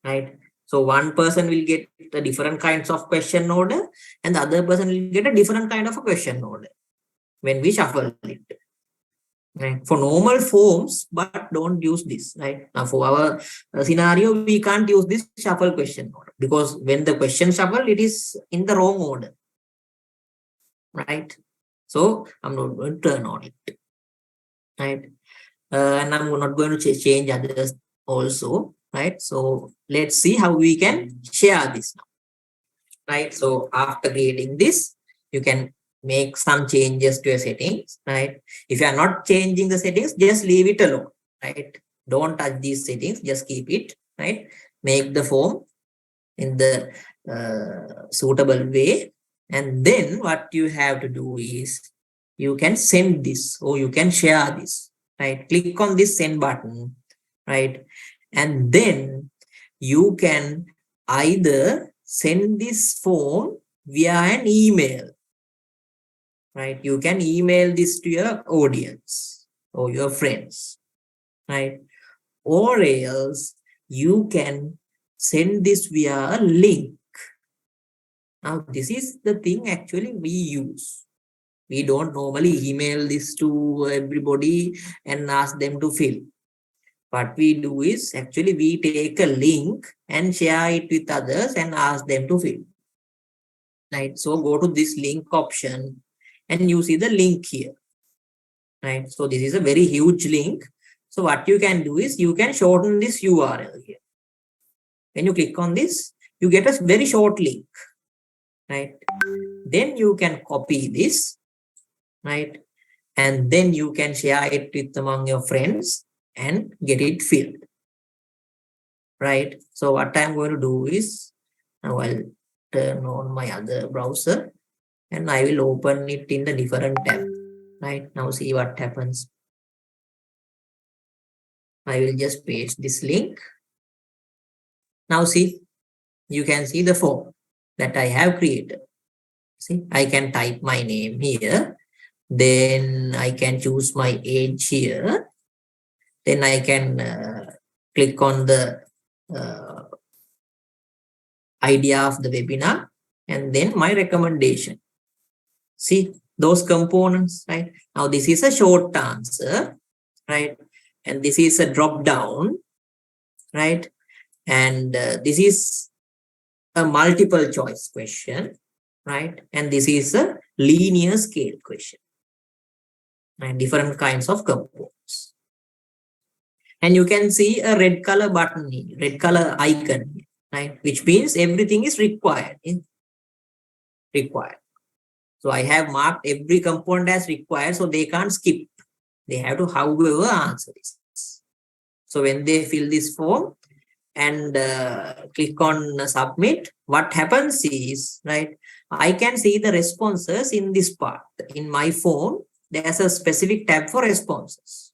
Right, so one person will get the different kinds of question order, and the other person will get a different kind of a question order when we shuffle it. Right, for normal forms, but don't use this. Right, now for our scenario, we can't use this shuffle question order, because when the question shuffle, it is in the wrong order. Right, so I'm not going to turn on it. Right, and I'm not going to change others also. Right, so let's see how we can share this now. Right, so after creating this, you can make some changes to your settings. Right, if you are not changing the settings, just leave it alone. Right, don't touch these settings, just keep it. Right, make the form in the suitable way, and then what you have to do is you can send this or you can share this. Right, click on this send button. Right, and then you can either send this form via an email. Right, you can email this to your audience or your friends. Right, or else you can send this via a link. Now, this is the thing actually we use. We don't normally email this to everybody and ask them to fill. What we do is actually we take a link and share it with others and ask them to fill. Right. So go to this link option and you see the link here. Right. So this is a very huge link. So what you can do is you can shorten this URL here. When you click on this, you get a very short link. Right. Then you can copy this. Right. And then you can share it with among your friends and get it filled. Right. So what I'm going to do is now I'll turn on my other browser and I will open it in the different tab. Right. Now see what happens. I will just paste this link. Now see, you can see the form that I have created. See, I can type my name here. Then I can choose my age here. Then I can click on the idea of the webinar and then my recommendation. See those components, right? Now this is a short answer, right? And this is a drop down, right? And this is a multiple choice question, right? And this is a linear scale question, and different kinds of components. And you can see a red color button here, red color icon here, right? Which means everything is required. So I have marked every component as required, so they can't skip. They have to, however, answer this. So when they fill this form and click on submit, what happens is, right, I can see the responses in this part. In my phone, there's a specific tab for responses.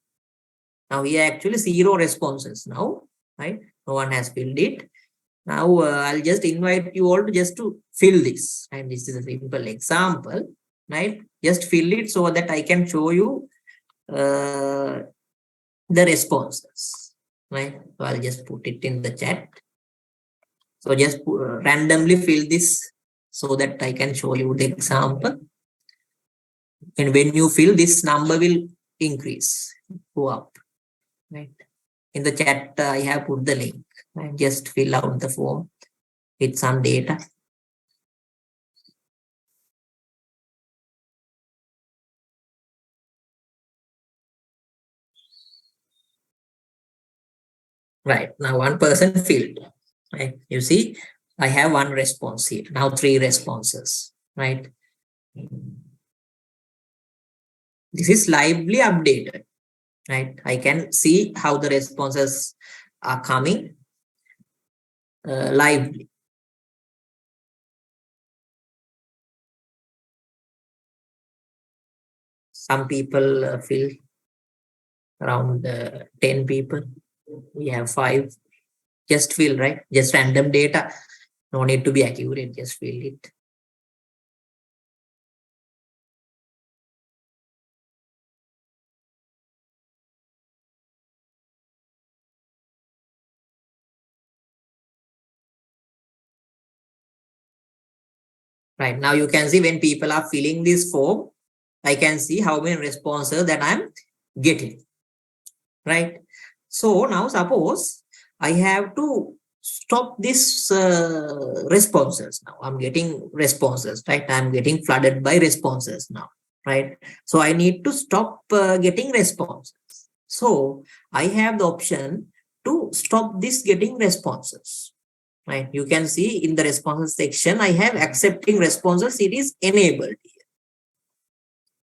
Now here actually 0 responses now, right? No one has filled it. Now I'll just invite you all to just to fill this. And this is a simple example, right? Just fill it so that I can show you the responses, right? So I'll just put it in the chat. So just randomly fill this so that I can show you the example. And when you fill, this number will increase, go up, right? In the chat, I have put the link. Right? Just fill out the form with some data. Right, now one person filled. Right, you see, I have one response here. Now 3 responses, right? This is lively updated, right? I can see how the responses are coming lively. Some people fill around 10 people. We have 5. Just fill, right? Just random data. No need to be accurate, just fill it. Right, now you can see when people are filling this form, I can see how many responses that I'm getting. Right. So now suppose I have to stop this responses. Now I'm getting responses, right? I'm getting flooded by responses now, right? So I need to stop getting responses. So I have the option to stop this getting responses, right? You can see in the responses section, I have accepting responses. It is enabled.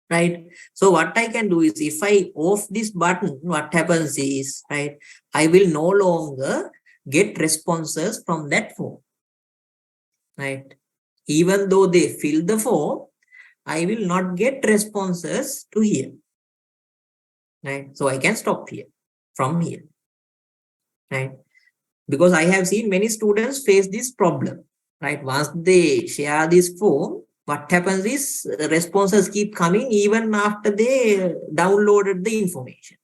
Right. So what I can do is if I off this button, what happens is, right, I will no longer get responses from that form. Right. Even though they fill the form, I will not get responses to here. Right. So I can stop here from here. Right. Because I have seen many students face this problem. Right. Once they share this form, what happens is responses keep coming even after they downloaded the information.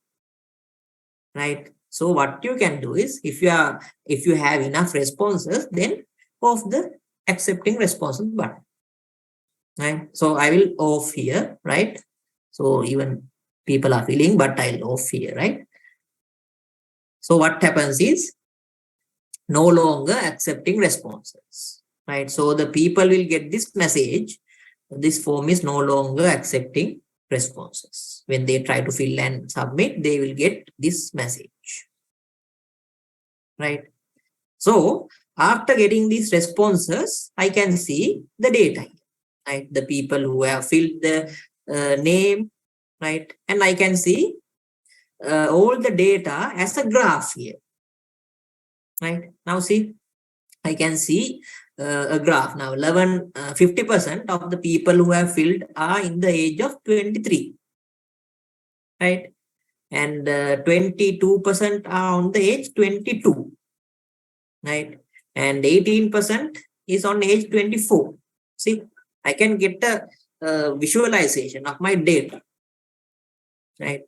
Right. So what you can do is, if you have enough responses, then off the accepting responses button. Right? So I will off here, right? So even people are filling, but I'll off here, right? So what happens is no longer accepting responses, right? So the people will get this message. This form is no longer accepting responses. When they try to fill and submit, they will get this message, right? So after getting these responses, I can see the data, right? The people who have filled the name, right? And I can see all the data as a graph here, right? Now see, I can see a graph now. 50% of the people who have filled are in the age of 23, right? And 22% are on the age 22, right? And 18% is on age 24. See, I can get a visualization of my data, right?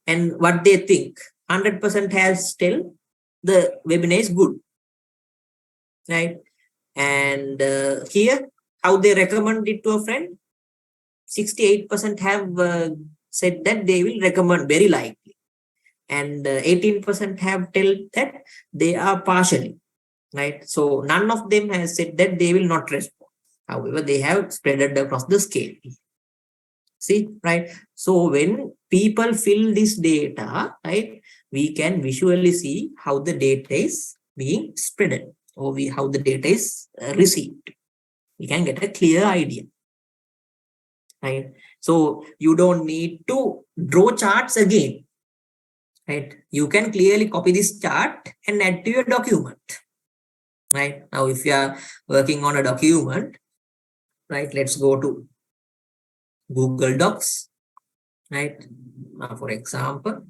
And what they think. 100% has still the webinar is good, right? And here, how they recommend it to a friend. 68% have said that they will recommend very likely. And 18% have tell that they are partially, right? So none of them has said that they will not respond. However, they have spread it across the scale. See, right? So when people fill this data, right, we can visually see how the data is being spread, or how the data is received. We can get a clear idea, right? So you don't need to draw charts again, right? You can clearly copy this chart and add to your document, right? Now, if you are working on a document, right, let's go to Google Docs, right? Now, for example,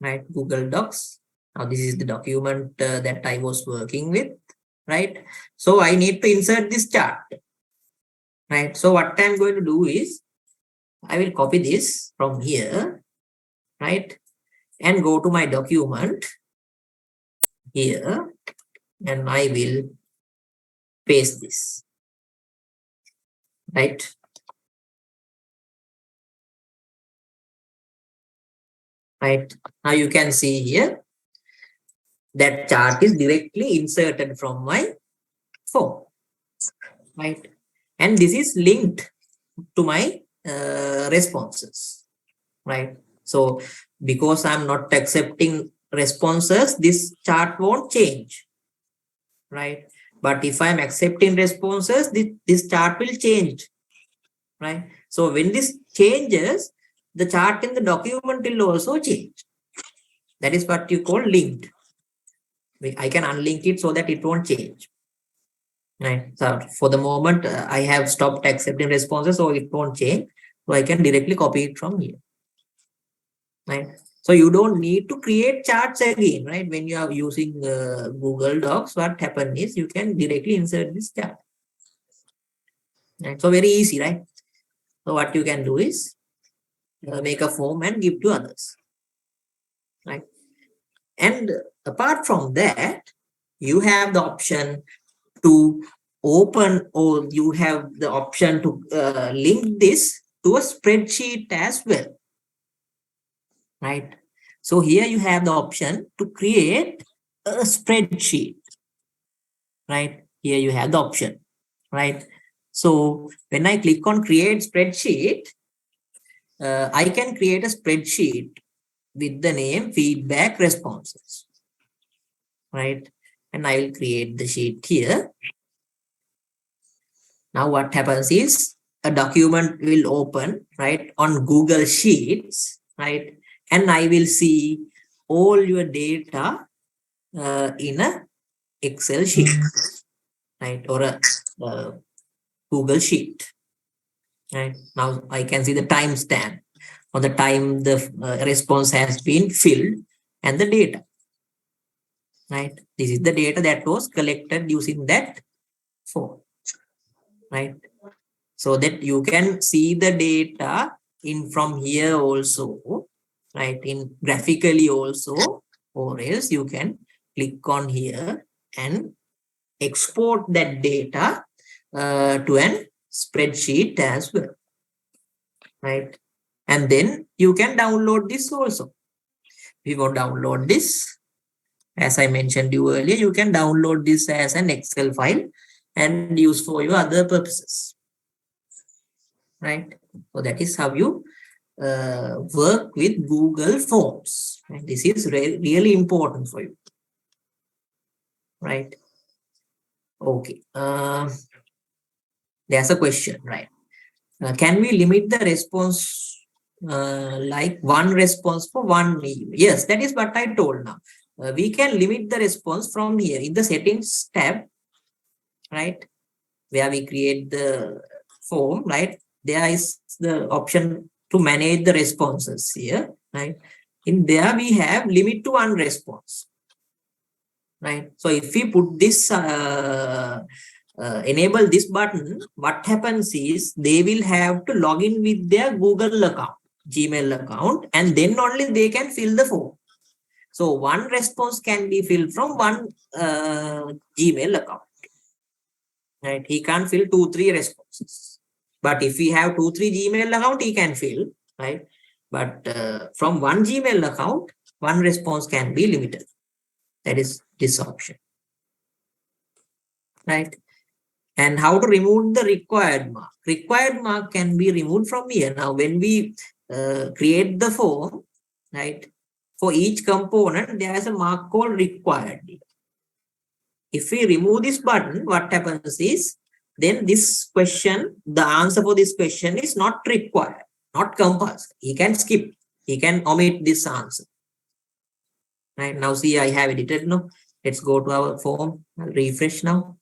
right, Google Docs. Now, this is the document that I was working with, right? So I need to insert this chart, right? So what I'm going to do is, I will copy this from here, right? And go to my document here, and I will paste this, right? Right. Now you can see here that chart is directly inserted from my phone, right? And this is linked to my responses, right? So because I'm not accepting responses, this chart won't change, right? But if I'm accepting responses, this chart will change, right? So when this changes, the chart in the document will also change. That is what you call linked. I can unlink it so that it won't change. Right. So for the moment, I have stopped accepting responses, so it won't change. So I can directly copy it from here. Right. So you don't need to create charts again, right? When you are using Google Docs, what happens is you can directly insert this chart. Right. So very easy, right? So what you can do is make a form and give to others. Right. And apart from that, you have the option to open, or you have the option to link this to a spreadsheet as well, right? So here you have the option to create a spreadsheet, right? Here you have the option, right? So when I click on create spreadsheet, I can create a spreadsheet with the name feedback responses, right? And I will create the sheet here. Now what happens is a document will open, right, on Google Sheets, right? And I will see all your data in a Excel sheet, right? Or a Google Sheet, right? Now I can see the timestamp or the time the response has been filled and the data, right? This is the data that was collected using that form, right? So that you can see the data in from here also, right? In graphically also, or else you can click on here and export that data to an spreadsheet as well, right? And then you can download this also. We will download this. As I mentioned you earlier, you can download this as an Excel file and use for your other purposes, right? So that is how you work with Google Forms. And this is really important for you, right? Okay. There's a question, right? Can we limit the response like one response for one email? Yes, that is what I told now. We can limit the response from here in the settings tab, right? Where we create the form, right? There is the option to manage the responses here, right? In there we have limit to one response, right? So if we put this enable this button, what happens is they will have to log in with their Google account, Gmail account, and then only they can fill the form. So one response can be filled from one Gmail account, right? He can't fill 2-3 responses. But if we have 2-3 Gmail account, he can fill, right? But from one Gmail account, one response can be limited. That is this option, right? And how to remove the required mark. Required mark can be removed from here. Now, when we create the form, right, for each component, there is a mark called required. If we remove this button, what happens is, then this question, the answer for this question is not required, not compulsory. He can skip, he can omit this answer. Right now, see, I have edited now. Let's go to our form. I'll refresh now.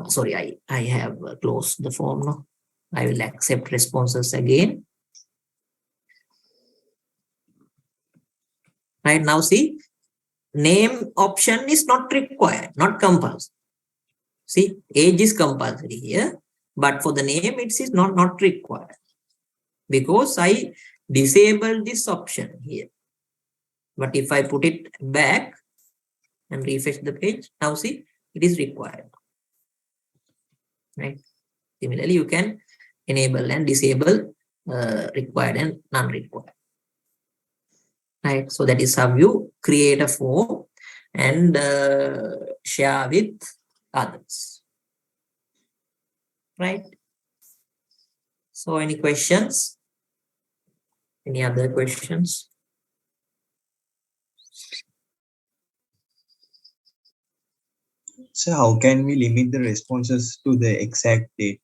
Sorry, I have closed the form now. I will accept responses again. Right now, see, name option is not required, not compulsory. See, age is compulsory here, but for the name, it is not required because I disable this option here. But if I put it back and refresh the page, now see, it is required. Right. Similarly, you can enable and disable required and non-required. Right. So that is how you create a form and share with others. Right. So any questions? Any other questions? So how can we limit the responses to the exact date?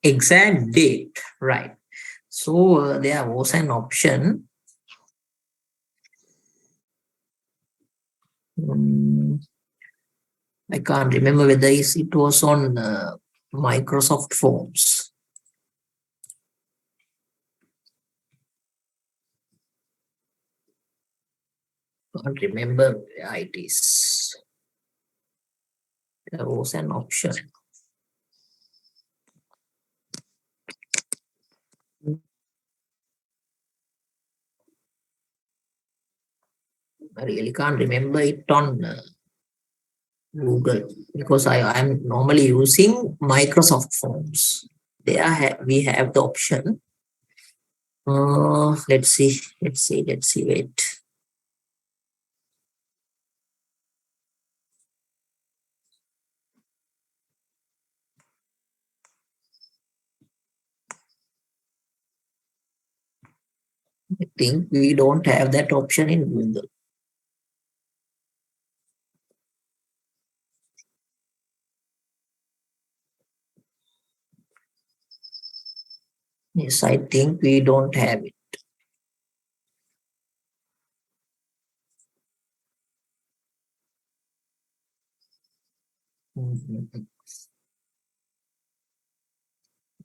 Exact date, right? So there was an option. I can't remember whether it was on Microsoft Forms. Can't remember where it is. There was an option. I really can't remember it on Google because I am normally using Microsoft Forms. There we have the option. Let's see. Wait. I think we don't have that option in Google. Yes, I think we don't have it.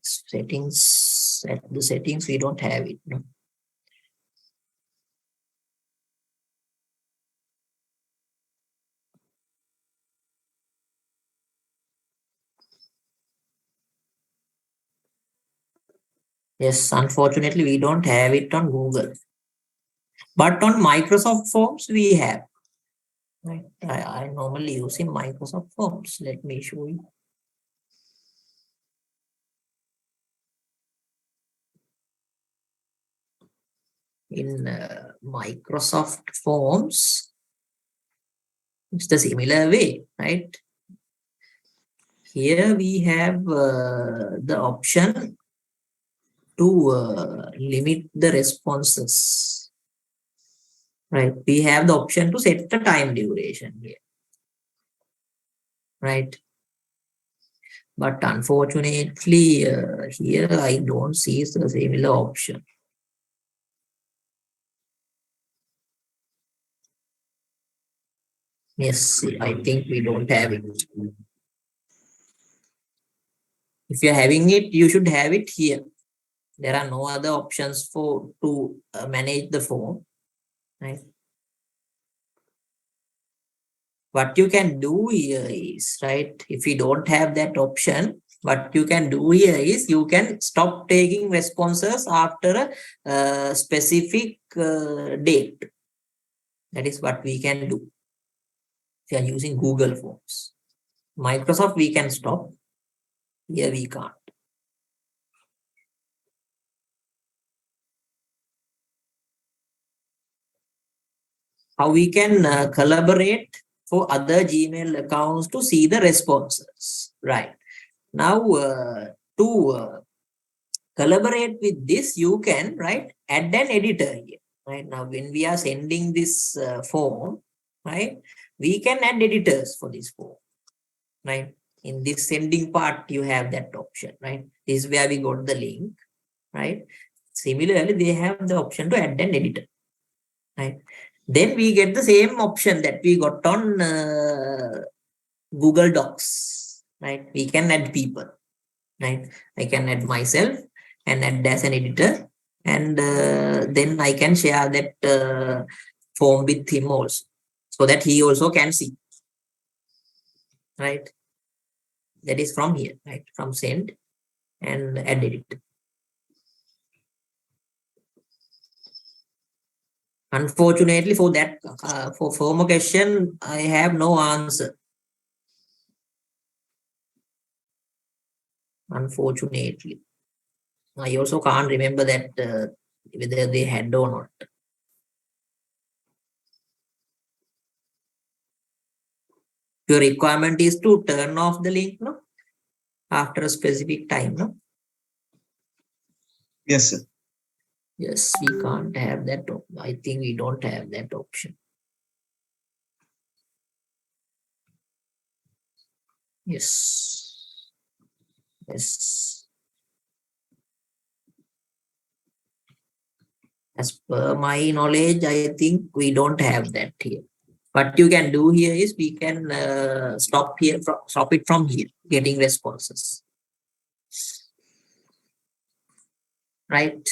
Settings, at the settings, we don't have it. No? Yes, unfortunately, we don't have it on Google. But on Microsoft Forms, we have. Right. I normally use in Microsoft Forms. Let me show you. In Microsoft Forms, it's the similar way, right? Here we have the option to limit the responses, right? We have the option to set the time duration here, right? But unfortunately, here I don't see the similar option. Yes, I think we don't have it. If you're having it, you should have it here. There are no other options for to manage the form, right? What you can do here is, right, if you don't have that option, what you can do here is you can stop taking responses after a specific date. That is what we can do if you are using Google Forms. Microsoft, we can stop. Here we can't. How we can collaborate for other Gmail accounts to see the responses, right? Now, to collaborate with this, you can, right, add an editor here. Right now, when we are sending this form, right, we can add editors for this form, right? In this sending part, you have that option, right? This is where we got the link, right? Similarly, they have the option to add an editor, right? Then we get the same option that we got on Google Docs, right? We can add people, right? I can add myself and add as an editor, and then I can share that form with him also, so that he also can see, right? That is from here, right? From send and add edit. Unfortunately, for that, for former question, I have no answer. Unfortunately, I also can't remember that whether they had or not. Your requirement is to turn off the link, no, after a specific time, no. Yes, sir. Yes, we can't have that. I think we don't have that option. Yes. Yes. As per my knowledge, I think we don't have that here. What you can do here is we can stop it from here, getting responses. Right.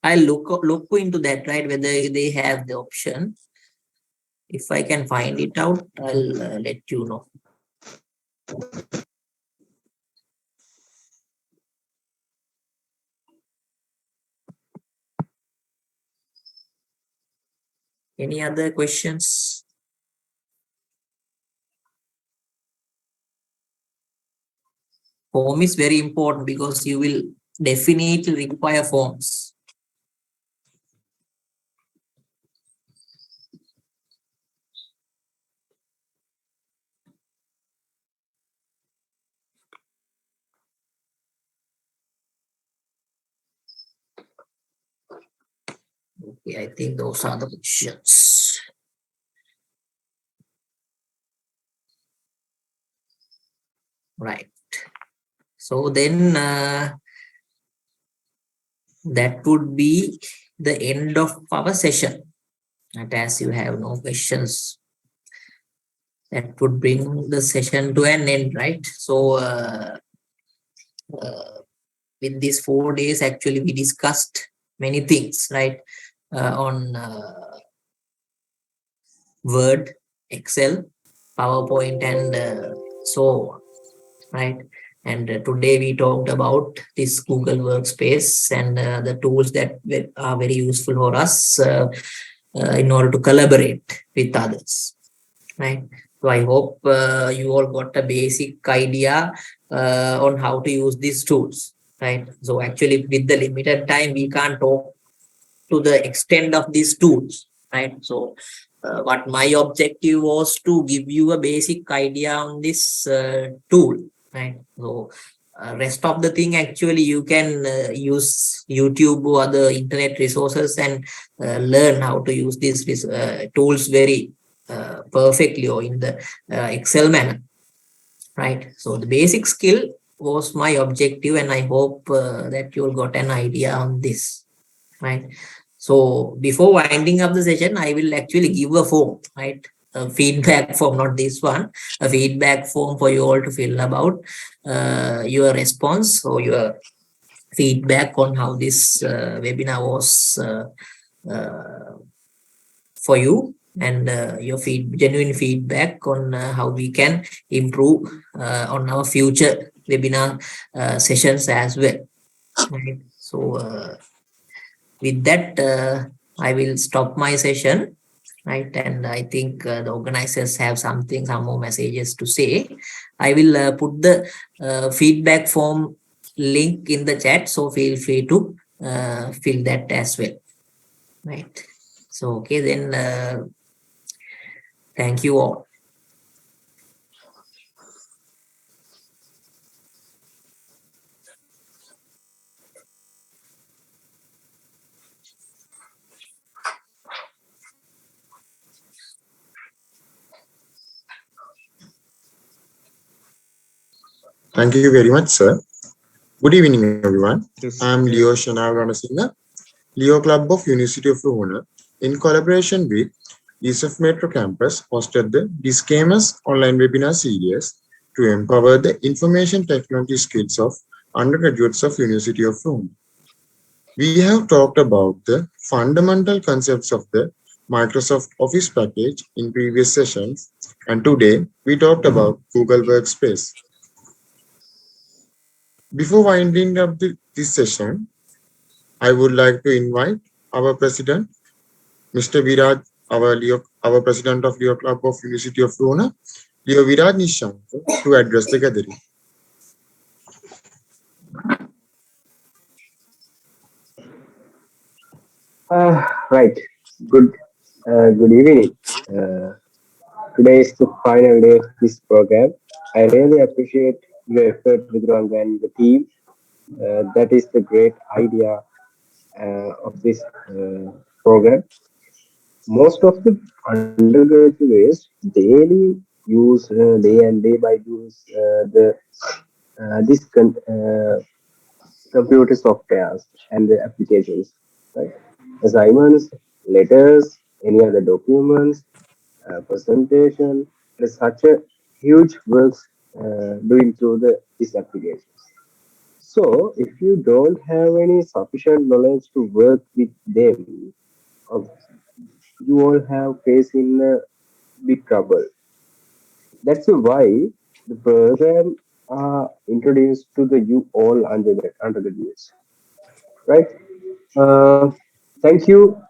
I'll look into that, right, whether they have the option. If I can find it out, I'll let you know. Any other questions? Form is very important because you will definitely require forms. Okay, I think those are the questions. Right. So then that would be the end of our session. And as you have no questions, that would bring the session to an end, right? So with these 4 days, actually, we discussed many things, right? On Word, Excel, PowerPoint, and so on, right? And today we talked about this Google Workspace and the tools that are very useful for us in order to collaborate with others, right? So I hope you all got a basic idea on how to use these tools, right? So actually, with the limited time, we can't talk to the extent of these tools, right? So what my objective was to give you a basic idea on this tool, right? So rest of the thing, actually you can use YouTube or other internet resources and learn how to use these tools very perfectly or in the Excel manner, right? So the basic skill was my objective, and I hope that you'll got an idea on this, right? So before winding up the session, I will actually give a form, right? A feedback form, not this one, a feedback form for you all to fill about your response or your feedback on how this webinar was for you, and your genuine feedback on how we can improve on our future webinar sessions as well, right? So with that, I will stop my session, right? And I think the organizers have some more messages to say. I will put the feedback form link in the chat, so feel free to fill that as well, right? So okay, then thank you all. Thank you very much, sir. Good evening, everyone. Just I'm Leo Shanav Ranasinga, Leo Club of University of Ruhuna, in collaboration with ESF Metro Campus, hosted the Disclaimers online webinar series to empower the information technology skills of undergraduates of University of Ruhuna. We have talked about the fundamental concepts of the Microsoft Office package in previous sessions, and today we talked about Google Workspace. Before winding up this session, I would like to invite our president, Mr. Viraj, our president of Leo Club of University of Ruhuna, Leo Viraj Nishank, to address the gathering. Right. Good evening. Today is the final day of this program. I really appreciate your effort, Viduranga, and the team. That is the great idea of this program. Most of the undergraduates daily use day and day by use the this computer softwares and the applications, right? Assignments, letters, any other documents, presentation. There's such a huge works doing through these applications. So if you don't have any sufficient knowledge to work with them, uh, you all have face in big trouble. That's why the program introduced to the you all undergraduates, right? Uh, Thank you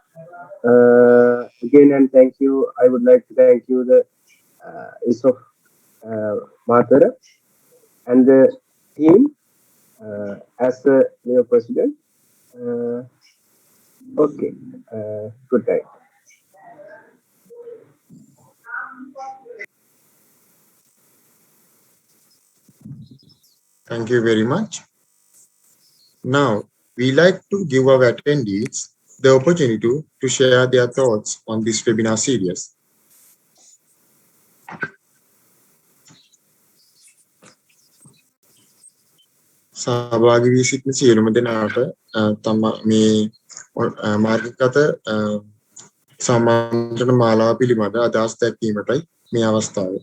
again, and thank you. I would like to thank you, the ISOF Mathura and the team as the new president. Uh, okay, good night. Thank you very much. Now, we like to give our attendees the opportunity to share their thoughts on this webinar series. සහභාගී වී සිටින සියලුම දෙනාට තම මේ මාර්ගගත සම්මානන මාලාව පිළිබඳ අදහස් දැක්වීමටයි මේ අවස්ථාව.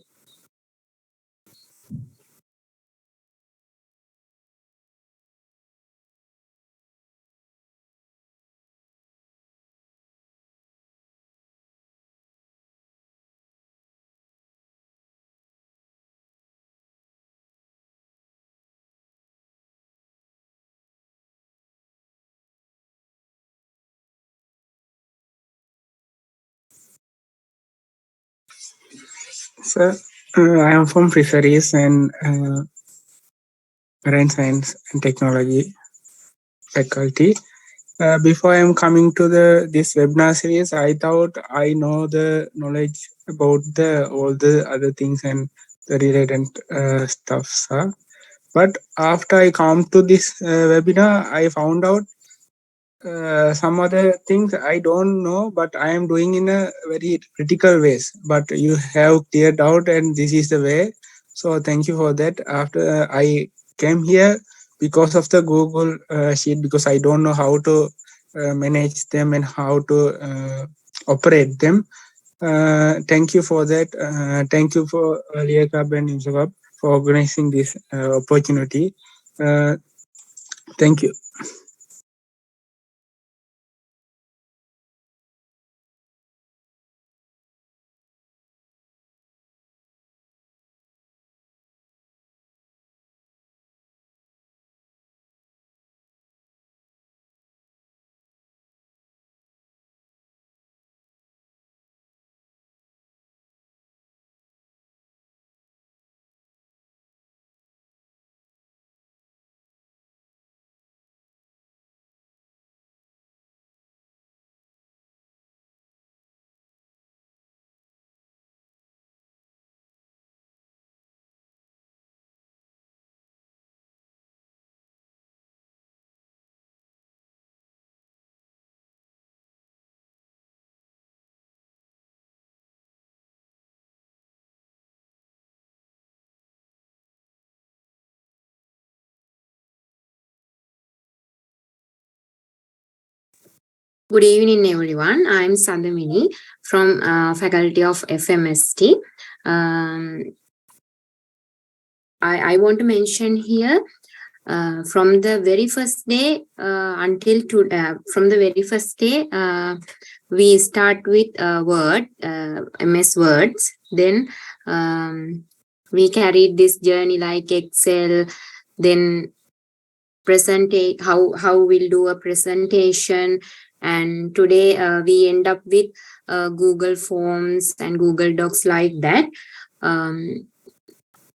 Sir, I am from Fisheries and Marine Science and Technology faculty. Before I am coming to this webinar series, I thought I know the knowledge about the all the other things and the related stuff, sir. But after I come to this webinar, I found out some other things I don't know, but I am doing in a very critical ways. But you have cleared out, and this is the way. So thank you for that. After I came here because of the Google Sheet, because I don't know how to manage them and how to operate them. Thank you for that. Thank you for Liakab and Imsabab for organizing this opportunity. Thank you. Good evening, everyone. I'm Sandamini from Faculty of FMST. Um, I want to mention here from the very first day from the very first day, we start with Word, MS Words. Then we carried this journey like Excel, then how we'll do a presentation, and today we end up with Google Forms and Google Docs like that.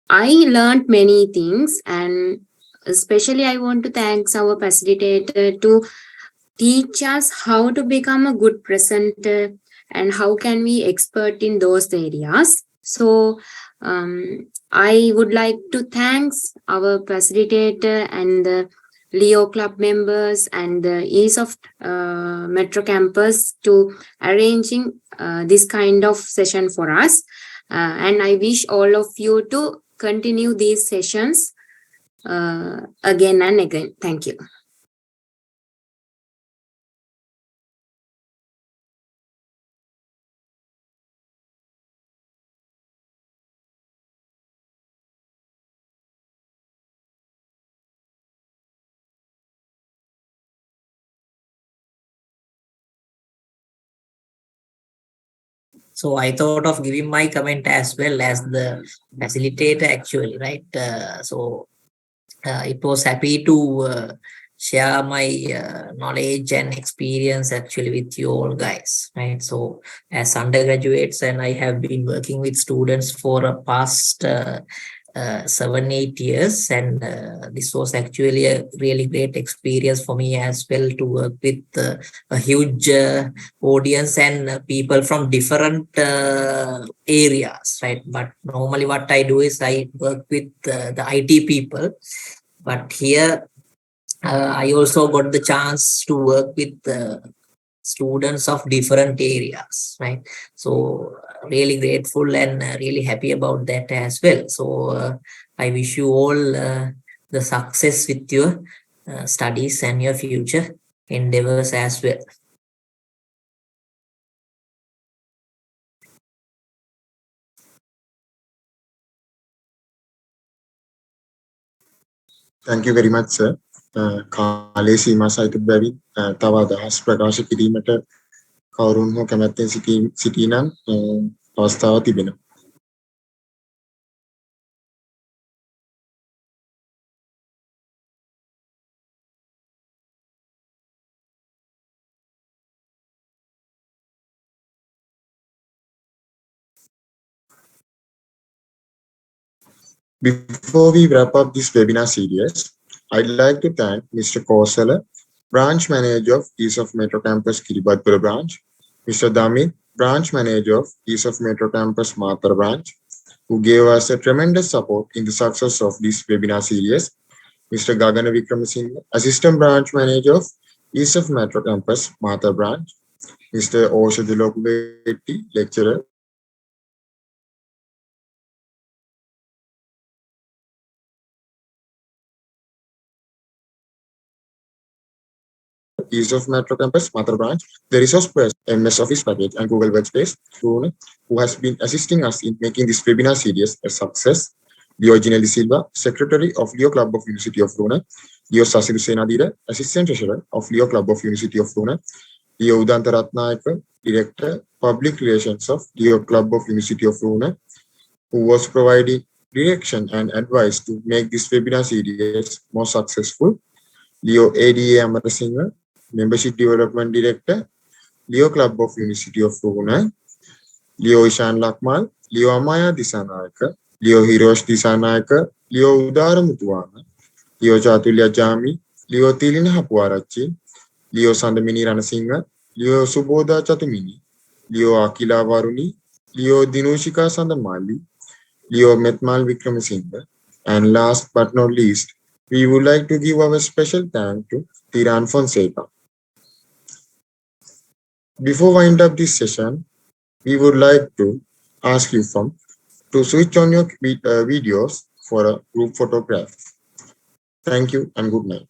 I learned many things, and especially I want to thank our facilitator to teach us how to become a good presenter and how can we expert in those areas. So I would like to thanks our facilitator and the Leo Club members and the Ease of Metro Campus to arranging this kind of session for us. And I wish all of you to continue these sessions again and again. Thank you. So I thought of giving my comment as well as the facilitator actually, right? It was happy to share my knowledge and experience actually with you all guys, right? So as undergraduates, and I have been working with students for a past 7-8 years, and this was actually a really great experience for me as well to work with a huge audience and people from different areas, right? But normally what I do is I work with the IT people, but here I also got the chance to work with students of different areas, right? So really grateful and really happy about that as well. So I wish you all the success with your studies and your future endeavors as well. Thank you very much, sir. කාලේ සීමා සහිත බැවින් තව අදහස් ප්‍රකාශ කිරීමට කවුරුන් හෝ කැමැත්තෙන් සිටිනම් අවස්ථාව තිබෙනවා. Before we wrap up this webinar series, I'd like to thank Mr. Kosala, Branch Manager of East of Metro Campus Kiribati Branch, Mr. Damit, Branch Manager of East of Metro Campus Mathura Branch, who gave us a tremendous support in the success of this webinar series, Mr. Gagana Vikramasinghe, Assistant Branch Manager of East of Metro Campus Mathura Branch, Mr. Osha Dilokubeti, Lecturer, East of Metro Campus, Mathura Branch, the resource person, MS Office Package, and Google Workspace, who has been assisting us in making this webinar series a success. Diogene De Silva, Secretary of Leo Club of University of Brunei, Leo Sasiru Senadira, Assistant Treasurer of Leo Club of University of Brunei, Leo Udanta Ratnayaka, Director, Public Relations of Leo Club of University of Brunei, who was providing direction and advice to make this webinar series more successful. Leo ADA Amarasinghe, Membership Development Director, Leo Club of University of Brunei, Leo Ishan Lakmal, Leo Amaya Disanayaka, Leo Hirosh Disanayaka, Leo Udara Mutuana, Leo Chatulya Jami, Leo Tilina Hapuarachi, Leo Sandamini Ranasinghe, Leo Subodha Chatumini, Leo Akila Varuni, Leo Dinushika Sandamali, Leo Metmal Vikramasinghe, and last but not least, we would like to give our special thanks to Tiran Fonseca. Before wind up this session, we would like to ask you to switch on your videos for a group photograph. Thank you and good night.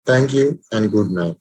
Thank you and good night.